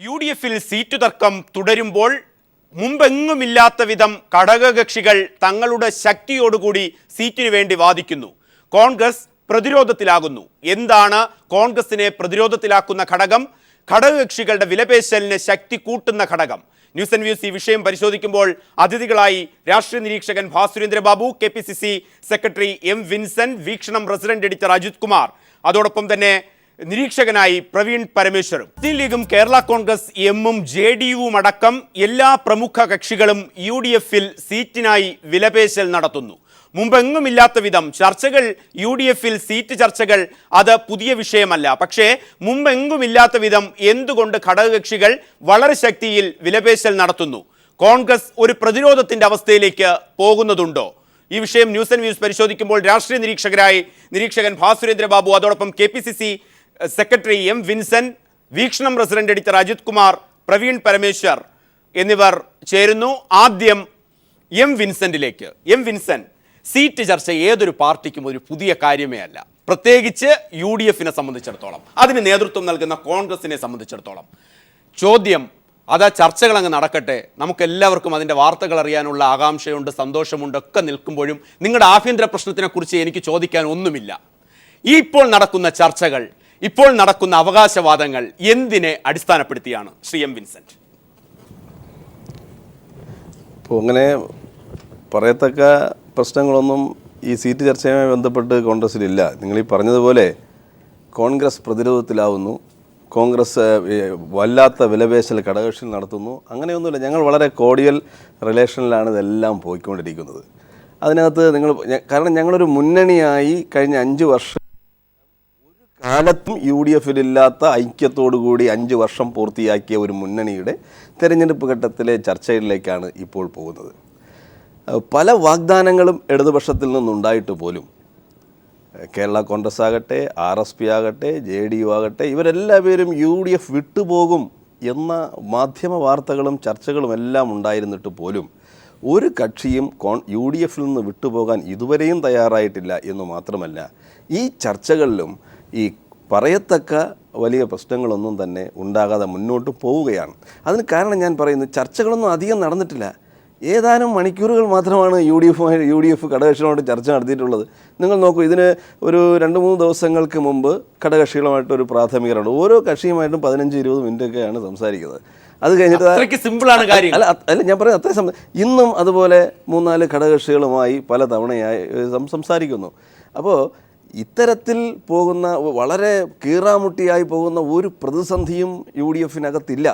യു.ഡി.എഫിൽ seat തർക്കം തുടരുമ്പോൾ മുമ്പെങ്ങുമില്ലാത്ത വിധം ഘടകകക്ഷികൾ തങ്ങളുടെ ശക്തിയോടുകൂടി സീറ്റിനു വേണ്ടി വാദിക്കുന്നു. കോൺഗ്രസ് പ്രതിരോധത്തിലാകുന്നു. എന്താണ് കോൺഗ്രസിനെ പ്രതിരോധത്തിലാക്കുന്ന ഘടകം? ഘടകകക്ഷികളുടെ വിലപേശലിന് ശക്തി കൂട്ടുന്ന ഘടകം. ന്യൂസ് ആൻഡ് വ്യൂസ് ഈ വിഷയം പരിശോധിക്കുമ്പോൾ അതിഥികളായി രാഷ്ട്രീയ നിരീക്ഷകൻ Bhasurendra Babu, KPCC secretary M Vincent, വീക്ഷണം റെസിഡന്റ് എഡിറ്റർ അജിത് കുമാർ, അതോടൊപ്പം തന്നെ നിരീക്ഷകനായി പ്രവീൺ പരമേശ്വറും. മുസ്ലിം ലീഗും കേരള കോൺഗ്രസ് എമ്മും JDU-വും അടക്കം എല്ലാ പ്രമുഖ കക്ഷികളും യു.ഡി.എഫിൽ സീറ്റിനായി വിലപേശൽ നടത്തുന്നു. മുമ്പെങ്ങുമില്ലാത്ത വിധം ചർച്ചകൾ, യു.ഡി.എഫിൽ സീറ്റ് ചർച്ചകൾ അത് പുതിയ വിഷയമല്ല. പക്ഷേ മുമ്പെങ്ങുമില്ലാത്ത വിധം എന്തുകൊണ്ട് ഘടകകക്ഷികൾ വളരെ ശക്തിയിൽ വിലപേശൽ നടത്തുന്നു? കോൺഗ്രസ് ഒരു പ്രതിരോധത്തിന്റെ അവസ്ഥയിലേക്ക് പോകുന്നതുണ്ടോ? ഈ വിഷയം ന്യൂസ് ആൻഡ് വ്യൂസ് പരിശോധിക്കുമ്പോൾ രാഷ്ട്രീയ നിരീക്ഷകൻ ഭാസുരേന്ദ്ര ബാബു, അതോടൊപ്പം കെ.പി.സി.സി സെക്രട്ടറി എം വിൻസെന്റ്, വീക്ഷണം റെസിഡന്റ് എഡിറ്റർ അജിത് കുമാർ, പ്രവീൺ പരമേശ്വർ എന്നിവർ ചേരുന്നു. ആദ്യം എം വിൻസെന്റിലേക്ക്. എം വിൻസെന്റ്, സീറ്റ് ചർച്ച ഏതൊരു പാർട്ടിക്കും ഒരു പുതിയ കാര്യമേ അല്ല, പ്രത്യേകിച്ച് യു.ഡി.എഫിനെ സംബന്ധിച്ചിടത്തോളം, അതിന് നേതൃത്വം നൽകുന്ന കോൺഗ്രസിനെ സംബന്ധിച്ചിടത്തോളം. ചോദ്യം, അത് ചർച്ചകൾ അങ്ങ് നടക്കട്ടെ, നമുക്കെല്ലാവർക്കും അതിൻ്റെ വാർത്തകൾ അറിയാനുള്ള ആകാംക്ഷയുണ്ട്, സന്തോഷമുണ്ട്, ഒക്കെ നിൽക്കുമ്പോഴും നിങ്ങളുടെ ആഭ്യന്തര പ്രശ്നത്തിനെക്കുറിച്ച് എനിക്ക് ചോദിക്കാൻ ഒന്നുമില്ല. ഇപ്പോൾ നടക്കുന്ന ചർച്ചകൾ, ഇപ്പോൾ നടക്കുന്ന അവകാശവാദങ്ങൾ എന്തിനെ അടിസ്ഥാനപ്പെടുത്തിയാണ്? Shri M Vincent. ഇപ്പോൾ അങ്ങനെ പറയത്തക്ക പ്രശ്നങ്ങളൊന്നും ഈ സീറ്റ് ചർച്ചയുമായി ബന്ധപ്പെട്ട് കോൺഗ്രസ്സിലില്ല. നിങ്ങളീ പറഞ്ഞതുപോലെ കോൺഗ്രസ് പ്രതിരോധത്തിലാവുന്നു, കോൺഗ്രസ് വല്ലാത്ത വിലപേശൽ ഘടകകക്ഷികൾ നടത്തുന്നു, അങ്ങനെയൊന്നുമില്ല. ഞങ്ങൾ വളരെ കോഡിയൽ റിലേഷനിലാണ് ഇതെല്ലാം പോയിക്കൊണ്ടിരിക്കുന്നത്. അതിനകത്ത് കാരണം ഞങ്ങളൊരു മുന്നണിയായി കഴിഞ്ഞ 5 വർഷം ഒരു കാലത്തും യു.ഡി.എഫിലില്ലാത്ത ഐക്യത്തോടുകൂടി 5 വർഷം പൂർത്തിയാക്കിയ ഒരു മുന്നണിയുടെ തെരഞ്ഞെടുപ്പ് ഘട്ടത്തിലെ ചർച്ചകളിലേക്കാണ് ഇപ്പോൾ പോകുന്നത്. പല വാഗ്ദാനങ്ങളും ഇടതുപക്ഷത്തിൽ നിന്നുണ്ടായിട്ട് പോലും കേരള കോൺഗ്രസ് ആകട്ടെ, RSP ആകട്ടെ, JDU ആകട്ടെ, ഇവരെല്ലാവരും UDF വിട്ടുപോകും എന്ന മാധ്യമ വാർത്തകളും ചർച്ചകളും എല്ലാം ഉണ്ടായിരുന്നിട്ട് പോലും ഒരു കക്ഷിയും UDF-ൽ നിന്ന് വിട്ടുപോകാൻ ഇതുവരെയും തയ്യാറായിട്ടില്ല എന്ന് മാത്രമല്ല, ഈ ചർച്ചകളിലും ഈ പറയത്തക്ക വലിയ പ്രശ്നങ്ങളൊന്നും തന്നെ ഉണ്ടാകാതെ മുന്നോട്ട് പോവുകയാണ്. അതിന് കാരണം ഞാൻ പറയുന്നത്, ചർച്ചകളൊന്നും അധികം നടന്നിട്ടില്ല. ഏതാനും മണിക്കൂറുകൾ മാത്രമാണ് UDF ഘടകകക്ഷികളുമായിട്ട് ചർച്ച നടത്തിയിട്ടുള്ളത്. നിങ്ങൾ നോക്കൂ, ഇതിന് ഒരു 2-3 ദിവസങ്ങൾക്ക് മുമ്പ് ഘടകകക്ഷികളുമായിട്ടൊരു പ്രാഥമികമാണ്. ഓരോ കക്ഷിയുമായിട്ടും 15-20 മിനിറ്റൊക്കെയാണ് സംസാരിക്കുന്നത്. അത് കഴിഞ്ഞിട്ട് സിമ്പിളാണ് കാര്യം. അല്ല ഞാൻ പറയുന്നത് അത്രയും ഇന്നും അതുപോലെ 3-4 ഘടകകക്ഷികളുമായി പല തവണയായി സംസാരിക്കുന്നു. അപ്പോൾ ഇത്തരത്തിൽ പോകുന്ന വളരെ കീറാമുട്ടിയായി പോകുന്ന ഒരു പ്രതിസന്ധിയും UDF-നകത്തില്ല.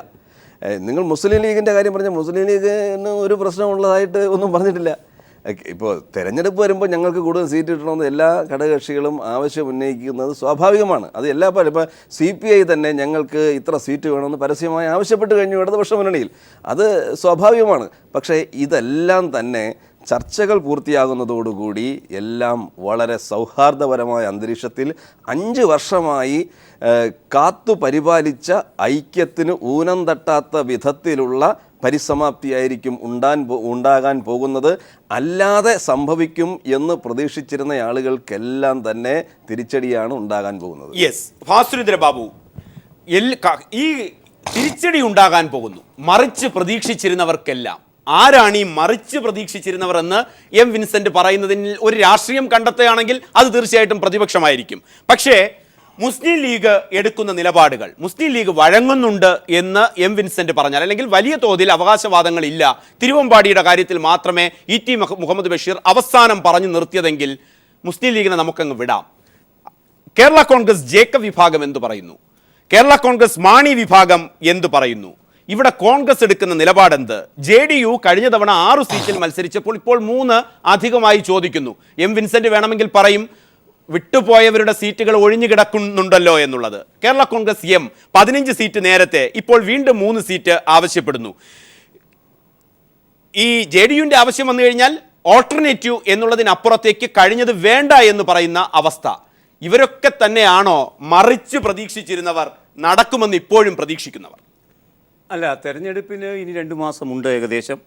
നിങ്ങൾ മുസ്ലിം ലീഗിൻ്റെ കാര്യം പറഞ്ഞാൽ മുസ്ലിം ലീഗിന് ഒരു പ്രശ്നമുള്ളതായിട്ട് ഒന്നും പറഞ്ഞിട്ടില്ല. ഇപ്പോൾ തെരഞ്ഞെടുപ്പ് വരുമ്പോൾ ഞങ്ങൾക്ക് കൂടുതൽ സീറ്റ് കിട്ടണമെന്ന് എല്ലാ ഘടകകക്ഷികളും ആവശ്യം ഉന്നയിക്കുന്നത് സ്വാഭാവികമാണ്. അത് ഇപ്പോൾ CPI തന്നെ ഞങ്ങൾക്ക് ഇത്ര സീറ്റ് വേണമെന്ന് പരസ്യമായി ആവശ്യപ്പെട്ട് കഴിഞ്ഞു ഇടതുപക്ഷ മുന്നണിയിൽ. അത് സ്വാഭാവികമാണ്. പക്ഷേ ഇതെല്ലാം തന്നെ ചർച്ചകൾ പൂർത്തിയാകുന്നതോടുകൂടി എല്ലാം വളരെ സൗഹാർദ്ദപരമായ അന്തരീക്ഷത്തിൽ 5 വർഷമായി കാത്തു പരിപാലിച്ച ഐക്യത്തിന് ഊനം തട്ടാത്ത വിധത്തിലുള്ള പരിസമാപ്തിയായിരിക്കും ഉണ്ടാകാൻ പോകുന്നത്. അല്ലാതെ സംഭവിക്കും എന്ന് പ്രതീക്ഷിച്ചിരുന്ന ആളുകൾക്കെല്ലാം തന്നെ തിരിച്ചടിയാണ് ഉണ്ടാകാൻ പോകുന്നത്. യെസ്, ഭാസുരേന്ദ്ര ബാബു, ഈ തിരിച്ചടി ഉണ്ടാകാൻ പോകുന്നു. മറിച്ച് പ്രതീക്ഷിച്ചിരുന്നവർക്കെല്ലാം ആരാണ് ഈ മറിച്ച് പ്രതീക്ഷിച്ചിരുന്നവർ എന്ന് എം വിൻസെന്റ് പറയുന്നതിൽ ഒരു രാഷ്ട്രീയം കണ്ടെത്തുകയാണെങ്കിൽ അത് തീർച്ചയായിട്ടും പ്രതിപക്ഷമായിരിക്കും. പക്ഷേ മുസ്ലിം ലീഗ് എടുക്കുന്ന നിലപാടുകൾ, മുസ്ലിം ലീഗ് വഴങ്ങുന്നുണ്ട് എന്ന് എം വിൻസെന്റ് പറഞ്ഞാൽ, അല്ലെങ്കിൽ വലിയ തോതിൽ അവകാശവാദങ്ങൾ ഇല്ല, തിരുവമ്പാടിയുടെ കാര്യത്തിൽ മാത്രമേ ET മുഹമ്മദ് ബഷീർ അവസാനം പറഞ്ഞു നിർത്തിയതെങ്കിൽ മുസ്ലിം ലീഗിനെ നമുക്കങ്ങ് വിടാം. കേരള കോൺഗ്രസ് ജേക്കബ് വിഭാഗം എന്തു പറയുന്നു? കേരള കോൺഗ്രസ് മാണി വിഭാഗം എന്തു പറയുന്നു? ഇവിടെ കോൺഗ്രസ് എടുക്കുന്ന നിലപാടെന്ത്? JDU കഴിഞ്ഞ തവണ 6 സീറ്റിൽ മത്സരിച്ചപ്പോൾ ഇപ്പോൾ 3 അധികമായി ചോദിക്കുന്നു. എം വിൻസെന്റ് വേണമെങ്കിൽ പറയും വിട്ടുപോയവരുടെ സീറ്റുകൾ ഒഴിഞ്ഞു കിടക്കുന്നുണ്ടല്ലോ എന്നുള്ളത്. കേരള കോൺഗ്രസ് 15 സീറ്റ് നേരത്തെ, ഇപ്പോൾ വീണ്ടും 3 സീറ്റ് ആവശ്യപ്പെടുന്നു. ഈ JDU-ന്റെ ആവശ്യം വന്നു കഴിഞ്ഞാൽ ഓൾട്ടർനേറ്റീവ് എന്നുള്ളതിനപ്പുറത്തേക്ക് കഴിഞ്ഞത് വേണ്ട എന്ന് പറയുന്ന അവസ്ഥ. ഇവരൊക്കെ തന്നെയാണോ മറിച്ച് പ്രതീക്ഷിച്ചിരുന്നവർ, നടക്കുമെന്ന് ഇപ്പോഴും പ്രതീക്ഷിക്കുന്നവർ? അല്ല, തെരഞ്ഞെടുപ്പിന് ഇനി 2 മാസമുണ്ട് ഏകദേശം.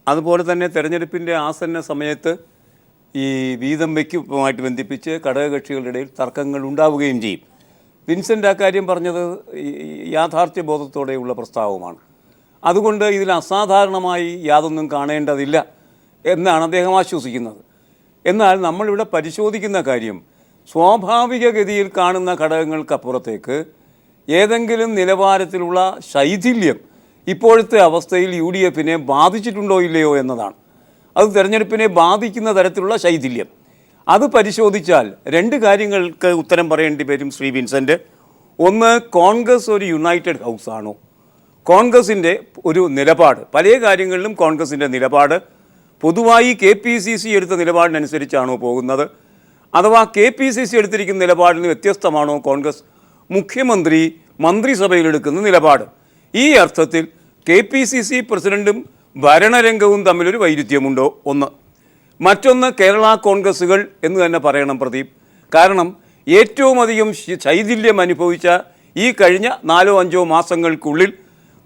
അതുപോലെ തന്നെ തെരഞ്ഞെടുപ്പിൻ്റെ ആസന്ന സമയത്ത് ഈ വീതം വയ്ക്കുമായിട്ട് ബന്ധിപ്പിച്ച് ഘടകകക്ഷികളുടെ ഇടയിൽ തർക്കങ്ങൾ ഉണ്ടാവുകയും ചെയ്യും. വിൻസെൻ്റ് ആ കാര്യം പറഞ്ഞത് യാഥാർത്ഥ്യബോധത്തോടെയുള്ള പ്രസ്താവമാണ്. അതുകൊണ്ട് ഇതിൽ അസാധാരണമായി യാതൊന്നും കാണേണ്ടതില്ല എന്നാണ് അദ്ദേഹം ആശ്വസിക്കുന്നത്. എന്നാൽ നമ്മളിവിടെ പരിശോധിക്കുന്ന കാര്യം സ്വാഭാവികഗതിയിൽ കാണുന്ന ഘടകങ്ങൾക്കപ്പുറത്തേക്ക് ഏതെങ്കിലും നിലവാരത്തിലുള്ള ശൈഥില്യം ഇപ്പോഴത്തെ അവസ്ഥയിൽ UDF ബാധിച്ചിട്ടുണ്ടോ ഇല്ലയോ എന്നതാണ്. അത് തെരഞ്ഞെടുപ്പിനെ ബാധിക്കുന്ന തരത്തിലുള്ള ശൈഥില്യം. അത് പരിശോധിച്ചാൽ രണ്ട് കാര്യങ്ങൾക്ക് ഉത്തരം പറയേണ്ടി വരും ശ്രീ വിൻസെൻ്റ്. ഒന്ന്, കോൺഗ്രസ് ഒരു യുണൈറ്റഡ് ഹൗസ് ആണോ? കോൺഗ്രസിൻ്റെ ഒരു നിലപാട്, പല കാര്യങ്ങളിലും കോൺഗ്രസിൻ്റെ നിലപാട് പൊതുവായി KPCC എടുത്ത നിലപാടിനനുസരിച്ചാണോ പോകുന്നത്, അഥവാ KPCC എടുത്തിരിക്കുന്ന നിലപാടിന് വ്യത്യസ്തമാണോ കോൺഗ്രസ് മുഖ്യമന്ത്രി മന്ത്രിസഭയിലെടുക്കുന്ന നിലപാട്? ഈ അർത്ഥത്തിൽ KPCC പ്രസിഡന്റും ഭരണരംഗവും തമ്മിലൊരു വൈരുദ്ധ്യമുണ്ടോ? ഒന്ന്. മറ്റൊന്ന്, കേരള കോൺഗ്രസ്സുകൾ എന്ന് തന്നെ പറയണം പ്രദീപ്. കാരണം ഏറ്റവും അധികം ശൈഥില്യം അനുഭവിച്ച ഈ കഴിഞ്ഞ 4-5 മാസങ്ങൾക്കുള്ളിൽ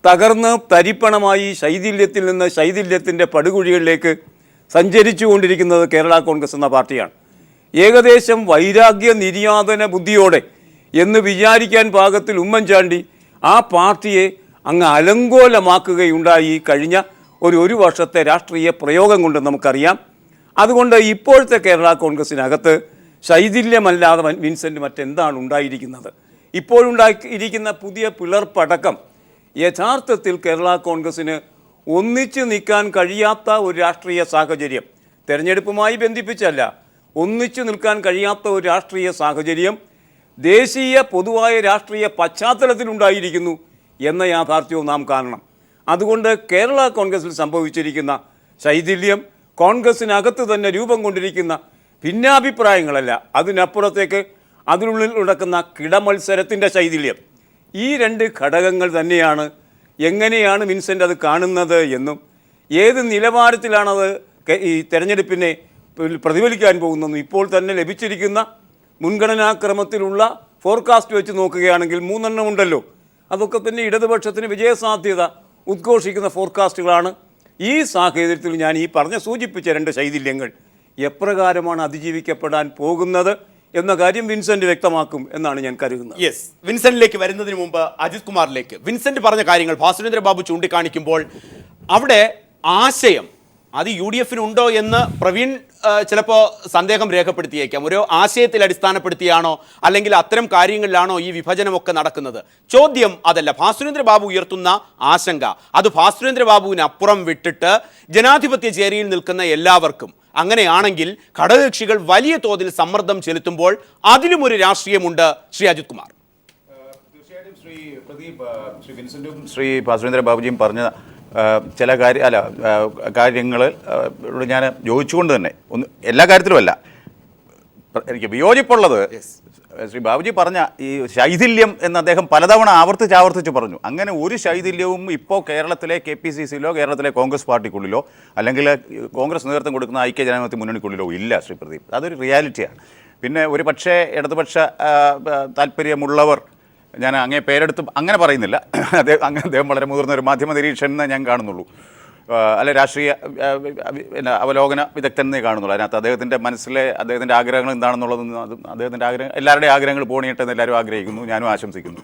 തകർന്ന് തരിപ്പണമായി ശൈഥില്യത്തിൽ നിന്ന് ശൈഥില്യത്തിൻ്റെ പടുകുഴികളിലേക്ക് സഞ്ചരിച്ചു കൊണ്ടിരിക്കുന്നത് കേരള കോൺഗ്രസ് എന്ന പാർട്ടിയാണ്. ഏകദേശം വൈരാഗ്യ നിര്യാതന ബുദ്ധിയോടെ എന്ന് വിചാരിക്കാൻ പാകത്തിൽ ഉമ്മൻചാണ്ടി ആ പാർട്ടിയെ അങ്ങ് അലങ്കോലമാക്കുകയുണ്ടായി കഴിഞ്ഞ ഒരു വർഷത്തെ രാഷ്ട്രീയ പ്രയോഗം കൊണ്ട് നമുക്കറിയാം. അതുകൊണ്ട് ഇപ്പോഴത്തെ കേരള കോൺഗ്രസിനകത്ത് ശൈഥില്യമല്ലാതെ വിൻസെൻ്റ് മറ്റെന്താണ് ഉണ്ടായിരിക്കുന്നത്? ഇപ്പോഴുണ്ടായിരിക്കുന്ന പുതിയ പിളർപ്പടക്കം യഥാർത്ഥത്തിൽ കേരള കോൺഗ്രസ്സിന് ഒന്നിച്ചു നിൽക്കാൻ കഴിയാത്ത ഒരു രാഷ്ട്രീയ സാഹചര്യം, തെരഞ്ഞെടുപ്പുമായി ബന്ധിപ്പിച്ചല്ല, ഒന്നിച്ചു നിൽക്കാൻ കഴിയാത്ത ഒരു രാഷ്ട്രീയ സാഹചര്യം ദേശീയ പൊതുവായ രാഷ്ട്രീയ പശ്ചാത്തലത്തിലുണ്ടായിരിക്കുന്നു എന്ന യാഥാർത്ഥ്യവും നാം കാണണം. അതുകൊണ്ട് കേരള കോൺഗ്രസിൽ സംഭവിച്ചിരിക്കുന്ന ശൈഥില്യം കോൺഗ്രസിനകത്ത് തന്നെ രൂപം കൊണ്ടിരിക്കുന്ന ഭിന്നാഭിപ്രായങ്ങളല്ല, അതിനപ്പുറത്തേക്ക് അതിനുള്ളിൽ നടക്കുന്ന കിടമത്സരത്തിൻ്റെ ശൈഥില്യം, ഈ രണ്ട് ഘടകങ്ങൾ തന്നെയാണ് എങ്ങനെയാണ് വിൻസെൻ്റ് അത് കാണുന്നത് എന്നും ഏത് നിലവാരത്തിലാണത് ഈ തെരഞ്ഞെടുപ്പിനെ പ്രതിഫലിക്കാൻ പോകുന്നതെന്നും ഇപ്പോൾ തന്നെ ലഭിച്ചിരിക്കുന്ന മുൻഗണനാക്രമത്തിലുള്ള ഫോർകാസ്റ്റ് വെച്ച് നോക്കുകയാണെങ്കിൽ 3 എണ്ണം ഉണ്ടല്ലോ. അതൊക്കെ തന്നെ ഇടതുപക്ഷത്തിന് വിജയസാധ്യത ഉദ്ഘോഷിക്കുന്ന ഫോർകാസ്റ്റുകളാണ്. ഈ സാഹചര്യത്തിൽ ഞാൻ ഈ സൂചിപ്പിച്ച രണ്ട് ശൈഥില്യങ്ങൾ എപ്രകാരമാണ് അതിജീവിക്കപ്പെടാൻ പോകുന്നത് എന്ന കാര്യം വിൻസെൻ്റ് വ്യക്തമാക്കും എന്നാണ് ഞാൻ കരുതുന്നത്. യെസ്, വിൻസെന്റിലേക്ക് വരുന്നതിന് മുമ്പ് അജിത് കുമാറിലേക്ക്. വിൻസെന്റ് പറഞ്ഞ കാര്യങ്ങൾ ഭാസുരേന്ദ്ര ബാബു ചൂണ്ടിക്കാണിക്കുമ്പോൾ അവിടെ ആശയം അത് UDF ഉണ്ടോ എന്ന് പ്രവീൺ ചിലപ്പോൾ സന്ദേഹം രേഖപ്പെടുത്തിയേക്കാം. ഒരു ആശയത്തിൽ അടിസ്ഥാനപ്പെടുത്തിയാണോ അല്ലെങ്കിൽ അത്തരം കാര്യങ്ങളിലാണോ ഈ വിഭജനമൊക്കെ നടക്കുന്നത്? ചോദ്യം അതല്ല. ഭാസുരേന്ദ്ര ബാബു ഉയർത്തുന്ന ആശങ്ക അത് ഭാസുരേന്ദ്ര ബാബുവിനപ്പുറം വിട്ടിട്ട് ജനാധിപത്യ ചേരിയിൽ നിൽക്കുന്ന എല്ലാവർക്കും അങ്ങനെയാണെങ്കിൽ ഘടകകക്ഷികൾ വലിയ തോതിൽ സമ്മർദ്ദം ചെലുത്തുമ്പോൾ അതിലും ഒരു രാഷ്ട്രീയമുണ്ട്. ശ്രീ അജിത് കുമാർ. തീർച്ചയായിട്ടും ശ്രീ പ്രദീപ്, ശ്രീ വിൻസെന്റും ശ്രീ ഭാസുരേന്ദ്ര ബാബുജിയും പറഞ്ഞ ചില കാര്യങ്ങൾ ഞാൻ യോജിച്ചുകൊണ്ട് തന്നെ എല്ലാ കാര്യത്തിലും അല്ല, എനിക്ക് വിയോജിപ്പുള്ളത് ശ്രീ ബാബുജി പറഞ്ഞ ഈ ശൈഥില്യം എന്ന് അദ്ദേഹം പലതവണ ആവർത്തിച്ച് പറഞ്ഞു. അങ്ങനെ ഒരു ശൈഥില്യവും ഇപ്പോൾ കേരളത്തിലെ KPCCയിലോ കേരളത്തിലെ കോൺഗ്രസ് പാർട്ടിക്കുള്ളിലോ അല്ലെങ്കിൽ കോൺഗ്രസ് നേതൃത്വം കൊടുക്കുന്ന ഐക്യജനാധിപത്യ മുന്നണിക്കുള്ളിലോ ഇല്ല ശ്രീ പ്രദീപ്. അതൊരു റിയാലിറ്റിയാണ്. പിന്നെ ഒരു പക്ഷേ ഇടതുപക്ഷ താല്പര്യമുള്ളവർ, ഞാൻ അങ്ങേ പേരെടുത്ത് അങ്ങനെ പറയുന്നില്ല, അദ്ദേഹം വളരെ മുതിർന്ന ഒരു മാധ്യമ നിരീക്ഷകനെന്ന് ഞാൻ കാണുന്നുള്ളൂ, അല്ലെ രാഷ്ട്രീയ അവലോകന വിദഗ്ധനെന്നേ കാണുന്നുള്ളൂ. അതിനകത്ത് അദ്ദേഹത്തിൻ്റെ മനസ്സിലെ അദ്ദേഹത്തിൻ്റെ ആഗ്രഹങ്ങൾ എന്താണെന്നുള്ളതൊന്നും അദ്ദേഹത്തിൻ്റെ എല്ലാവരുടെയും ആഗ്രഹങ്ങൾ പോണിയിട്ടെന്ന് എല്ലാവരും ആഗ്രഹിക്കുന്നു, ഞാനും ആശംസിക്കുന്നു.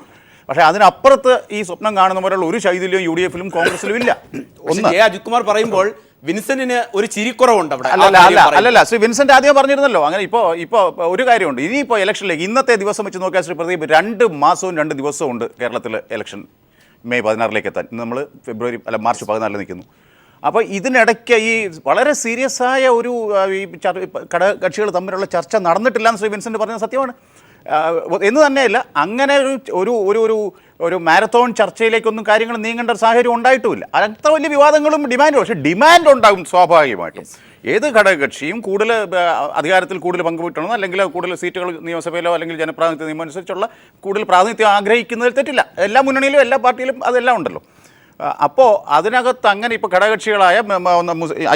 പക്ഷേ അതിനപ്പുറത്ത് ഈ സ്വപ്നം കാണുന്ന പോലുള്ള ഒരു ശൈഥില്യവും UDF കോൺഗ്രസിലും ഇല്ല. ഒന്ന് അജിത് കുമാർ പറയുമ്പോൾ വിൻസെന്റിന് ഒരു ചിരിക്കുറവുണ്ട് അവിടെ. അല്ലല്ല, ശ്രീ വിൻസെന്റ് ആദ്യം പറഞ്ഞിരുന്നല്ലോ. അങ്ങനെ ഇപ്പോൾ ഒരു കാര്യമുണ്ട്. ഇനിയിപ്പോൾ ഇലക്ഷനിലേക്ക് ഇന്നത്തെ ദിവസം വെച്ച് നോക്കിയാൽ ശ്രീ പ്രദീപ് 2 മാസവും 2 ദിവസവും ഉണ്ട് കേരളത്തിൽ ഇലക്ഷൻ മെയ് 16 എത്താൻ. ഇന്ന് നമ്മൾ മാർച്ച് 14 നിൽക്കുന്നു. അപ്പോൾ ഇതിനിടയ്ക്ക് ഈ വളരെ സീരിയസ് ആയ ഒരു ഈ ഘടകകക്ഷികൾ തമ്മിലുള്ള ചർച്ച നടന്നിട്ടില്ല എന്ന് ശ്രീ വിൻസെന്റ് പറഞ്ഞത് സത്യമാണ്. എന്ന് തന്നെയല്ല, അങ്ങനെ ഒരു ഒരു ഒരു ഒരു മാരത്തോൺ ചർച്ചയിലേക്കൊന്നും കാര്യങ്ങൾ നീങ്ങേണ്ട ഒരു സാഹചര്യം ഉണ്ടായിട്ടുമില്ല. അത്ര വലിയ വിവാദങ്ങളും ഡിമാൻഡും, പക്ഷേ ഡിമാൻഡ് ഉണ്ടാകും സ്വാഭാവികമായിട്ടും. ഏത് ഘടകകക്ഷിയും കൂടുതൽ അധികാരത്തിൽ കൂടുതൽ പങ്കുപറ്റണമെന്നോ അല്ലെങ്കിൽ കൂടുതൽ സീറ്റുകൾ നിയമസഭയിലോ അല്ലെങ്കിൽ ജനപ്രാതിനിധ്യ നിയമം അനുസരിച്ചുള്ള കൂടുതൽ പ്രാതിനിധ്യം ആഗ്രഹിക്കുന്നതിൽ തെറ്റില്ല. എല്ലാ മുന്നണിയിലും എല്ലാ പാർട്ടിയിലും അതെല്ലാം ഉണ്ടല്ലോ. അപ്പോൾ അതിനകത്ത് അങ്ങനെ ഇപ്പോൾ ഘടകകക്ഷികളായ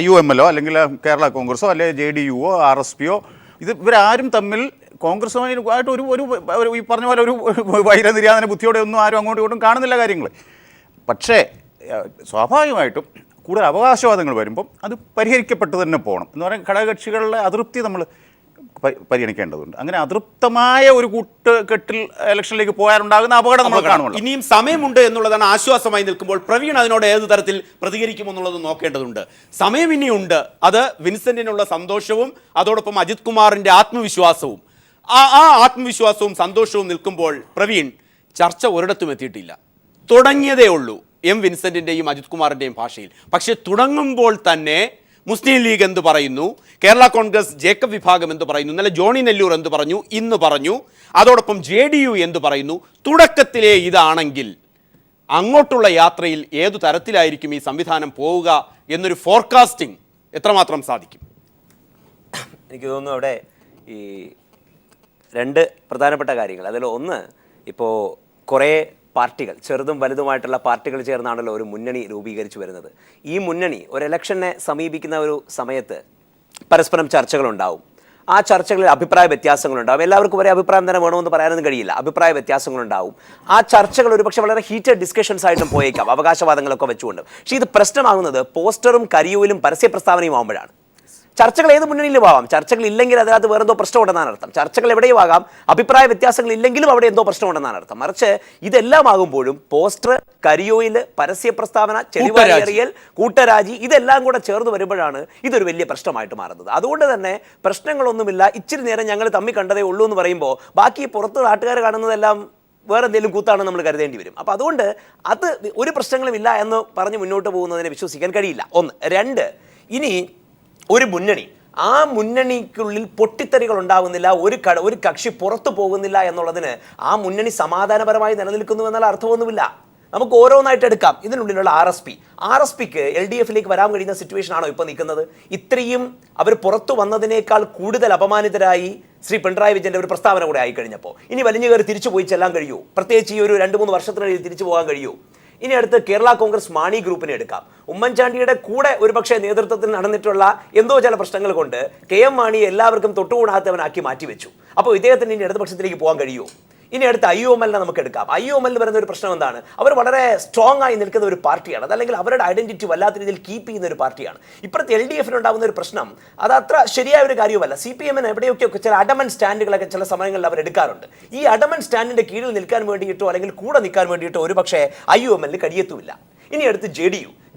IUML അല്ലെങ്കിൽ കേരള കോൺഗ്രസോ അല്ലെങ്കിൽ JDU ഓ RSP ഓ ഇവരാരും തമ്മിൽ കോൺഗ്രസുമായിട്ട് ഒരു ഈ പറഞ്ഞ പോലെ ഒരു വൈരനിര്യാതന ബുദ്ധിയോടെ ഒന്നും ആരും അങ്ങോട്ടും ഇങ്ങോട്ടും കാണുന്നില്ല കാര്യങ്ങൾ. പക്ഷേ സ്വാഭാവികമായിട്ടും കൂടുതൽ അവകാശവാദങ്ങൾ വരുമ്പം അത് പരിഹരിക്കപ്പെട്ട് തന്നെ പോകണം എന്ന് പറയാൻ ഘടകകക്ഷികളുടെ അതൃപ്തി നമ്മൾ പരിഗണിക്കേണ്ടതുണ്ട്. അങ്ങനെ അതൃപ്തമായ ഒരു കൂട്ടുകെട്ടിൽ ഇലക്ഷനിലേക്ക് പോയാലുണ്ടാകുന്ന അപകടം നമ്മൾ കാണുമല്ലോ. ഇനിയും സമയമുണ്ട് എന്നുള്ളതാണ് ആശ്വാസമായി നിൽക്കുമ്പോൾ. പ്രവീൺ അതിനോട് ഏത് തരത്തിൽ പ്രതികരിക്കുമെന്നുള്ളത് നോക്കേണ്ടതുണ്ട്. സമയം ഇനിയുണ്ട്. അത് വിൻസെന്റിനുള്ള സന്തോഷവും അതോടൊപ്പം അജിത് കുമാറിന്റെ ആത്മവിശ്വാസവും ആ ആത്മവിശ്വാസവും സന്തോഷവും നിൽക്കുമ്പോൾ പ്രവീൺ, ചർച്ച ഒരിടത്തും എത്തിയിട്ടില്ല. തുടങ്ങിയതേ ഉള്ളൂ എം വിൻസെന്റിന്റെയും അജിത് കുമാറിന്റെയും ഭാഷയിൽ. പക്ഷെ തുടങ്ങുമ്പോൾ തന്നെ മുസ്ലിം ലീഗ് എന്ത് പറയുന്നു, കേരള കോൺഗ്രസ് ജേക്കബ് വിഭാഗം എന്ത് പറയുന്നു, ഇന്നലെ ജോണി നെല്ലൂർ എന്ത് പറഞ്ഞു, ഇന്ന് പറഞ്ഞു, അതോടൊപ്പം JDU എന്ത് പറയുന്നു. തുടക്കത്തിലെ ഇതാണെങ്കിൽ അങ്ങോട്ടുള്ള യാത്രയിൽ ഏതു തരത്തിലായിരിക്കും ഈ സംവിധാനം പോവുക എന്നൊരു ഫോർകാസ്റ്റിംഗ് എത്രമാത്രം സാധിക്കും? എനിക്ക് തോന്നുന്നു അവിടെ ഈ രണ്ട് പ്രധാനപ്പെട്ട കാര്യങ്ങൾ. അതിൽ ഒന്ന്, ഇപ്പോൾ കുറേ പാർട്ടികൾ, ചെറുതും വലുതുമായിട്ടുള്ള പാർട്ടികൾ ചേർന്നാണല്ലോ ഒരു മുന്നണി രൂപീകരിച്ചു വരുന്നത്. ഈ മുന്നണി ഒരു ഇലക്ഷനെ സമീപിക്കുന്ന ഒരു സമയത്ത് പരസ്പരം ചർച്ചകളുണ്ടാവും. ആ ചർച്ചകളിൽ അഭിപ്രായ വ്യത്യാസങ്ങളുണ്ടാവും. എല്ലാവർക്കും ഒരേ അഭിപ്രായം തന്നെ വേണമെന്ന് പറയാനൊന്നും കഴിയില്ല. അഭിപ്രായ വ്യത്യാസങ്ങളുണ്ടാവും. ആ ചർച്ചകൾ ഒരുപക്ഷെ വളരെ ഹീറ്റഡ് ഡിസ്കഷൻസ് ആയിട്ടും പോയേക്കാം, അവകാശവാദങ്ങളൊക്കെ വെച്ചുകൊണ്ട്. പക്ഷേ ഇത് പ്രശ്നമാകുന്നത് പോസ്റ്ററും കരിയോയിലും പരസ്യ പ്രസ്താവനയും ആകുമ്പോഴാണ്. ചർച്ചകൾ ഏത് മുന്നണിയിലും ആവാം. ചർച്ചകൾ ഇല്ലെങ്കിൽ അതിനകത്ത് വേറെന്തോ പ്രശ്നമുണ്ടെന്നാണ് അർത്ഥം. ചർച്ചകൾ എവിടെയും ആകാം, അഭിപ്രായ വ്യത്യാസങ്ങൾ ഇല്ലെങ്കിലും അവിടെ എന്തോ പ്രശ്നമുണ്ടെന്നാണ് അർത്ഥം. മറിച്ച് ഇതെല്ലാം ആകുമ്പോഴും പോസ്റ്റർ, കരിയോയിൽ, പരസ്യ പ്രസ്താവന, ചെളിവാരിയറിയൽ, കൂട്ടരാജി, ഇതെല്ലാം കൂടെ ചേർന്ന് വരുമ്പോഴാണ് ഇതൊരു വലിയ പ്രശ്നമായിട്ട് മാറുന്നത്. അതുകൊണ്ട് തന്നെ പ്രശ്നങ്ങളൊന്നുമില്ല, ഇച്ചിരി നേരം ഞങ്ങൾ തമ്മിൽ കണ്ടതേ ഉള്ളൂ എന്ന് പറയുമ്പോൾ ബാക്കി പുറത്ത് നാട്ടുകാർ കാണുന്നതെല്ലാം വേറെ എന്തെങ്കിലും കൂത്താണെന്ന് നമ്മൾ കരുതേണ്ടി വരും. അപ്പോൾ അതുകൊണ്ട് അത് ഒരു പ്രശ്നങ്ങളുമില്ല എന്ന് പറഞ്ഞ് മുന്നോട്ട് പോകുന്നതിനെ വിശ്വസിക്കാൻ കഴിയില്ല. ഒന്ന്. രണ്ട്, ഇനി ഒരു മുന്നണി, ആ മുന്നണിക്കുള്ളിൽ പൊട്ടിത്തെറികൾ ഉണ്ടാകുന്നില്ല, ഒരു കക്ഷി പുറത്തു പോകുന്നില്ല എന്നുള്ളതിന് ആ മുന്നണി സമാധാനപരമായി നിലനിൽക്കുന്നു എന്നുള്ള അർത്ഥമൊന്നുമില്ല. നമുക്ക് ഓരോന്നായിട്ട് എടുക്കാം. ഇതിനുള്ളിലുള്ള RSPക്ക് LDFിലേക്ക് വരാൻ കഴിയുന്ന സിറ്റുവേഷൻ ആണോ ഇപ്പോൾ നിൽക്കുന്നത്? ഇത്രയും അവർ പുറത്തു വന്നതിനേക്കാൾ കൂടുതൽ അപമാനിതരായി ശ്രീ പിണറായി വിജയന്റെ ഒരു പ്രസ്താവന കൂടെ ആയിക്കഴിഞ്ഞപ്പോൾ ഇനി വലിഞ്ഞു കയറി തിരിച്ചു പോയി ചെല്ലാൻ കഴിയൂ? പ്രത്യേകിച്ച് ഈ ഒരു 2-3 വർഷത്തിനിടയിൽ തിരിച്ചു പോകാൻ കഴിയൂ? ഇനി അടുത്ത് കേരള കോൺഗ്രസ് മാണി ഗ്രൂപ്പിനെ എടുക്കാം. ഉമ്മൻചാണ്ടിയുടെ കൂടെ ഒരുപക്ഷെ നേതൃത്വത്തിൽ നടന്നിട്ടുള്ള എന്തോ ചില പ്രശ്നങ്ങൾ കൊണ്ട് KM മാണിയെ എല്ലാവർക്കും തൊട്ടുകൂടാത്തവനാക്കി മാറ്റിവെച്ചു. അപ്പോൾ ഇദ്ദേഹത്തിന് ഇനി ഇടതുപക്ഷത്തിലേക്ക് പോകാൻ കഴിയുമോ? ഇനി അടുത്ത IOML നമുക്ക് എടുക്കാം. IOML വരുന്ന ഒരു പ്രശ്നം എന്താണ്? അവർ വളരെ സ്ട്രോങ് ആയി നിൽക്കുന്ന ഒരു പാർട്ടിയാണ്. അതല്ലെങ്കിൽ അവരുടെ ഐഡന്റിറ്റി വല്ലാത്ത രീതിയിൽ കീപ്പ് ചെയ്യുന്ന ഒരു പാർട്ടിയാണ്. ഇപ്പോഴത്തെ LDFിന് ഉണ്ടാകുന്ന ഒരു പ്രശ്നം അത് അത്ര ശരിയായ ഒരു കാര്യവുമല്ല. CPMന് എവിടെയൊക്കെ ചില അഡമൻ സ്റ്റാൻഡുകളൊക്കെ ചില സമയങ്ങളിൽ അവർ എടുക്കാറുണ്ട്. ഈ അഡമൻ സ്റ്റാൻഡിന്റെ കീഴിൽ നിൽക്കാൻ വേണ്ടിയിട്ടോ അല്ലെങ്കിൽ കൂടെ നിൽക്കാൻ വേണ്ടിയിട്ടോ ഒരു പക്ഷേ IOML കഴിയത്തുമില്ല. ഇനി അടുത്ത്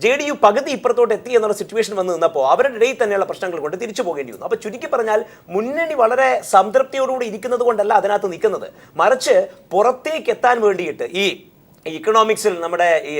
JDU പകുതി ഇപ്പുറത്തോട്ട് എത്തി എന്നുള്ള സിറ്റുവേഷൻ വന്ന് നിന്നപ്പോൾ അവരുടെ ഇടയിൽ തന്നെയുള്ള പ്രശ്നങ്ങൾ കൊണ്ട് തിരിച്ചു പോകേണ്ടി വന്നു. അപ്പോൾ ചുരുക്കി പറഞ്ഞാൽ മുന്നണി വളരെ സംതൃപ്തിയോടുകൂടി ഇരിക്കുന്നത് കൊണ്ടല്ല അതിനകത്ത് നിൽക്കുന്നത്, മറിച്ച് പുറത്തേക്ക് എത്താൻ വേണ്ടിയിട്ട് ഈ ഇക്കണോമിക്സിൽ നമ്മുടെ ഈ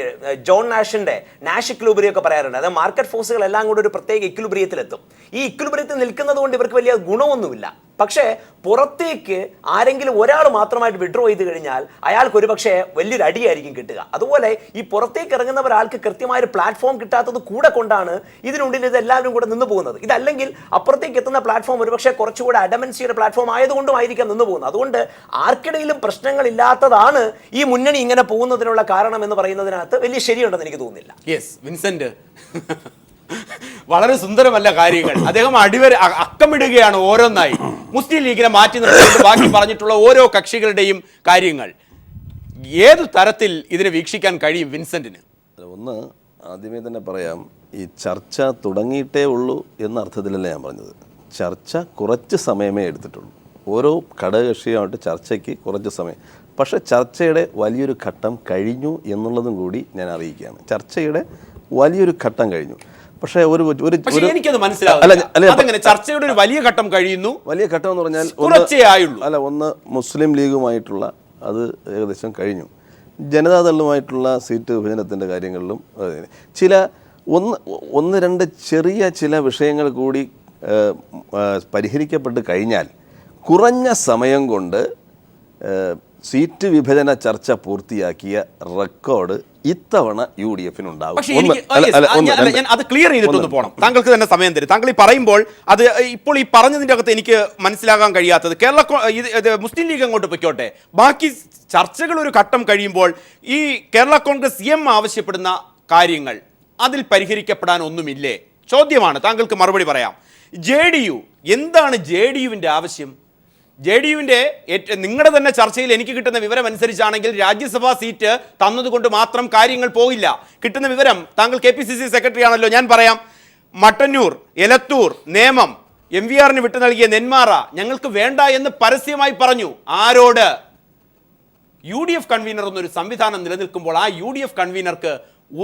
ജോൺ നാഷ് ഇക്വിലിബ്രിയം പറയാറുണ്ട്. അതായത് മാർക്കറ്റ് ഫോഴ്സുകൾ എല്ലാം കൂടി ഒരു പ്രത്യേക ഇക്വിലിബ്രിയത്തിലെത്തും. ഈ ഇക്വിലിബ്രിയത്തിൽ നിൽക്കുന്നത് കൊണ്ട് ഇവർക്ക് വലിയ ഗുണമൊന്നുമില്ല. പക്ഷേ പുറത്തേക്ക് ആരെങ്കിലും ഒരാൾ മാത്രമായിട്ട് വിഡ്രോ ചെയ്ത് കഴിഞ്ഞാൽ അയാൾക്ക് ഒരുപക്ഷെ വലിയൊരു അടിയായിരിക്കും കിട്ടുക. അതുപോലെ ഈ പുറത്തേക്ക് ഇറങ്ങുന്ന ഒരാൾക്ക് കൃത്യമായൊരു പ്ലാറ്റ്ഫോം കിട്ടാത്തത് കൂടെ കൊണ്ടാണ് ഇതിനുള്ളിൽ ഇതെല്ലാവരും കൂടെ നിന്ന് പോകുന്നത്. ഇതല്ലെങ്കിൽ അപ്പുറത്തേക്ക് എത്തുന്ന പ്ലാറ്റ്ഫോം ഒരുപക്ഷെ കുറച്ചുകൂടെ അഡമൻസിയുടെ പ്ലാറ്റ്ഫോം ആയതുകൊണ്ടും ആയിരിക്കാം നിന്ന് പോകുന്നത്. അതുകൊണ്ട് ആർക്കിടയിലും പ്രശ്നങ്ങളില്ലാത്തതാണ് ഈ മുന്നണി ഇങ്ങനെ പോകുന്നതിനുള്ള കാരണം എന്ന് പറയുന്നതിനകത്ത് വലിയ ശരിയുണ്ടെന്ന് എനിക്ക് തോന്നുന്നില്ല. യെസ്, വിൻസെന്റ് വളരെ സുന്ദരമല്ല കാര്യങ്ങൾ. അദ്ദേഹം അക്കമിടുകയാണ് ഓരോന്നായി. മുസ്ലിം ലീഗിനെ മാറ്റി നിർത്തിയിട്ട് ബാക്കി പറഞ്ഞിട്ടുള്ള ഓരോ കക്ഷികളുടെയും കാര്യങ്ങൾ. ഏതു തരത്തിൽ ഇതിനെ വീക്ഷിക്കാൻ കഴിയും വിൻസെന്റിന്? ഒന്ന് ആദ്യമേ തന്നെ പറയാം, ഈ ചർച്ച തുടങ്ങിയിട്ടേ ഉള്ളൂ എന്ന അർത്ഥത്തിലല്ല ഞാൻ പറഞ്ഞത്. ചർച്ച കുറച്ച് സമയമേ എടുത്തിട്ടുള്ളൂ. ഓരോ ഘടകകക്ഷിയുമായിട്ട് ചർച്ചയ്ക്ക് കുറച്ച് സമയം. പക്ഷേ ചർച്ചയുടെ വലിയൊരു ഘട്ടം കഴിഞ്ഞു എന്നുള്ളതും കൂടി ഞാൻ അറിയിക്കുകയാണ്. ചർച്ചയുടെ വലിയൊരു ഘട്ടം കഴിഞ്ഞു. പക്ഷേ എനിക്കത് മനസ്സിലാവില്ല. ചർച്ചയുടെ ഒരു വലിയ ഘട്ടം കഴിയുന്നു. വലിയ ഘട്ടം എന്ന് പറഞ്ഞാൽ ഒന്ന് മുസ്ലിം ലീഗുമായിട്ടുള്ള അത് ഏകദേശം കഴിഞ്ഞു. ജനതാദളുമായിട്ടുള്ള സീറ്റ് വിഭജനത്തിൻ്റെ കാര്യങ്ങളിലും ഒന്ന് രണ്ട് ചെറിയ ചില വിഷയങ്ങൾ കൂടി പരിഹരിക്കപ്പെട്ട് കഴിഞ്ഞാൽ കുറഞ്ഞ സമയം കൊണ്ട് സീറ്റ് വിഭജന ചർച്ച പൂർത്തിയാക്കിയ റെക്കോർഡ് ഇത്തവണ UDFിനുണ്ടാകും. അത് ക്ലിയർ ചെയ്തിട്ടൊന്ന് പോകണം. താങ്കൾക്ക് തന്നെ സമയം തരും. താങ്കൾ ഈ പറയുമ്പോൾ അത് ഇപ്പോൾ ഈ പറഞ്ഞതിൻ്റെ അകത്ത് എനിക്ക് മനസ്സിലാകാൻ കഴിയാത്തത്, മുസ്ലിം ലീഗ് അങ്ങോട്ട് പൊയ്ക്കോട്ടെ, ബാക്കി ചർച്ചകൾ ഒരു ഘട്ടം കഴിയുമ്പോൾ ഈ കേരള കോൺഗ്രസ് ആവശ്യപ്പെടുന്ന കാര്യങ്ങൾ അതിൽ പരിഹരിക്കപ്പെടാൻ ഒന്നുമില്ലേ? ചോദ്യമാണ്, താങ്കൾക്ക് മറുപടി പറയാം. JDU എന്താണ് JDUവിൻ്റെ ആവശ്യം? JDUവിൻ്റെ നിങ്ങളുടെ തന്നെ ചർച്ചയിൽ എനിക്ക് കിട്ടുന്ന വിവരം അനുസരിച്ചാണെങ്കിൽ രാജ്യസഭാ സീറ്റ് തന്നതുകൊണ്ട് മാത്രം കാര്യങ്ങൾ പോയില്ല. കിട്ടുന്ന വിവരം, താങ്കൾ KPCC സെക്രട്ടറി ആണല്ലോ, ഞാൻ പറയാം. മട്ടന്നൂർ, എലത്തൂർ, നേമം, MVR വിട്ടു നൽകിയ നെന്മാറ ഞങ്ങൾക്ക് വേണ്ട എന്ന് പരസ്യമായി പറഞ്ഞു. ആരോട്? UDF കൺവീനർ എന്നൊരു സംവിധാനം നിലനിൽക്കുമ്പോൾ ആ UDF കൺവീനർക്ക്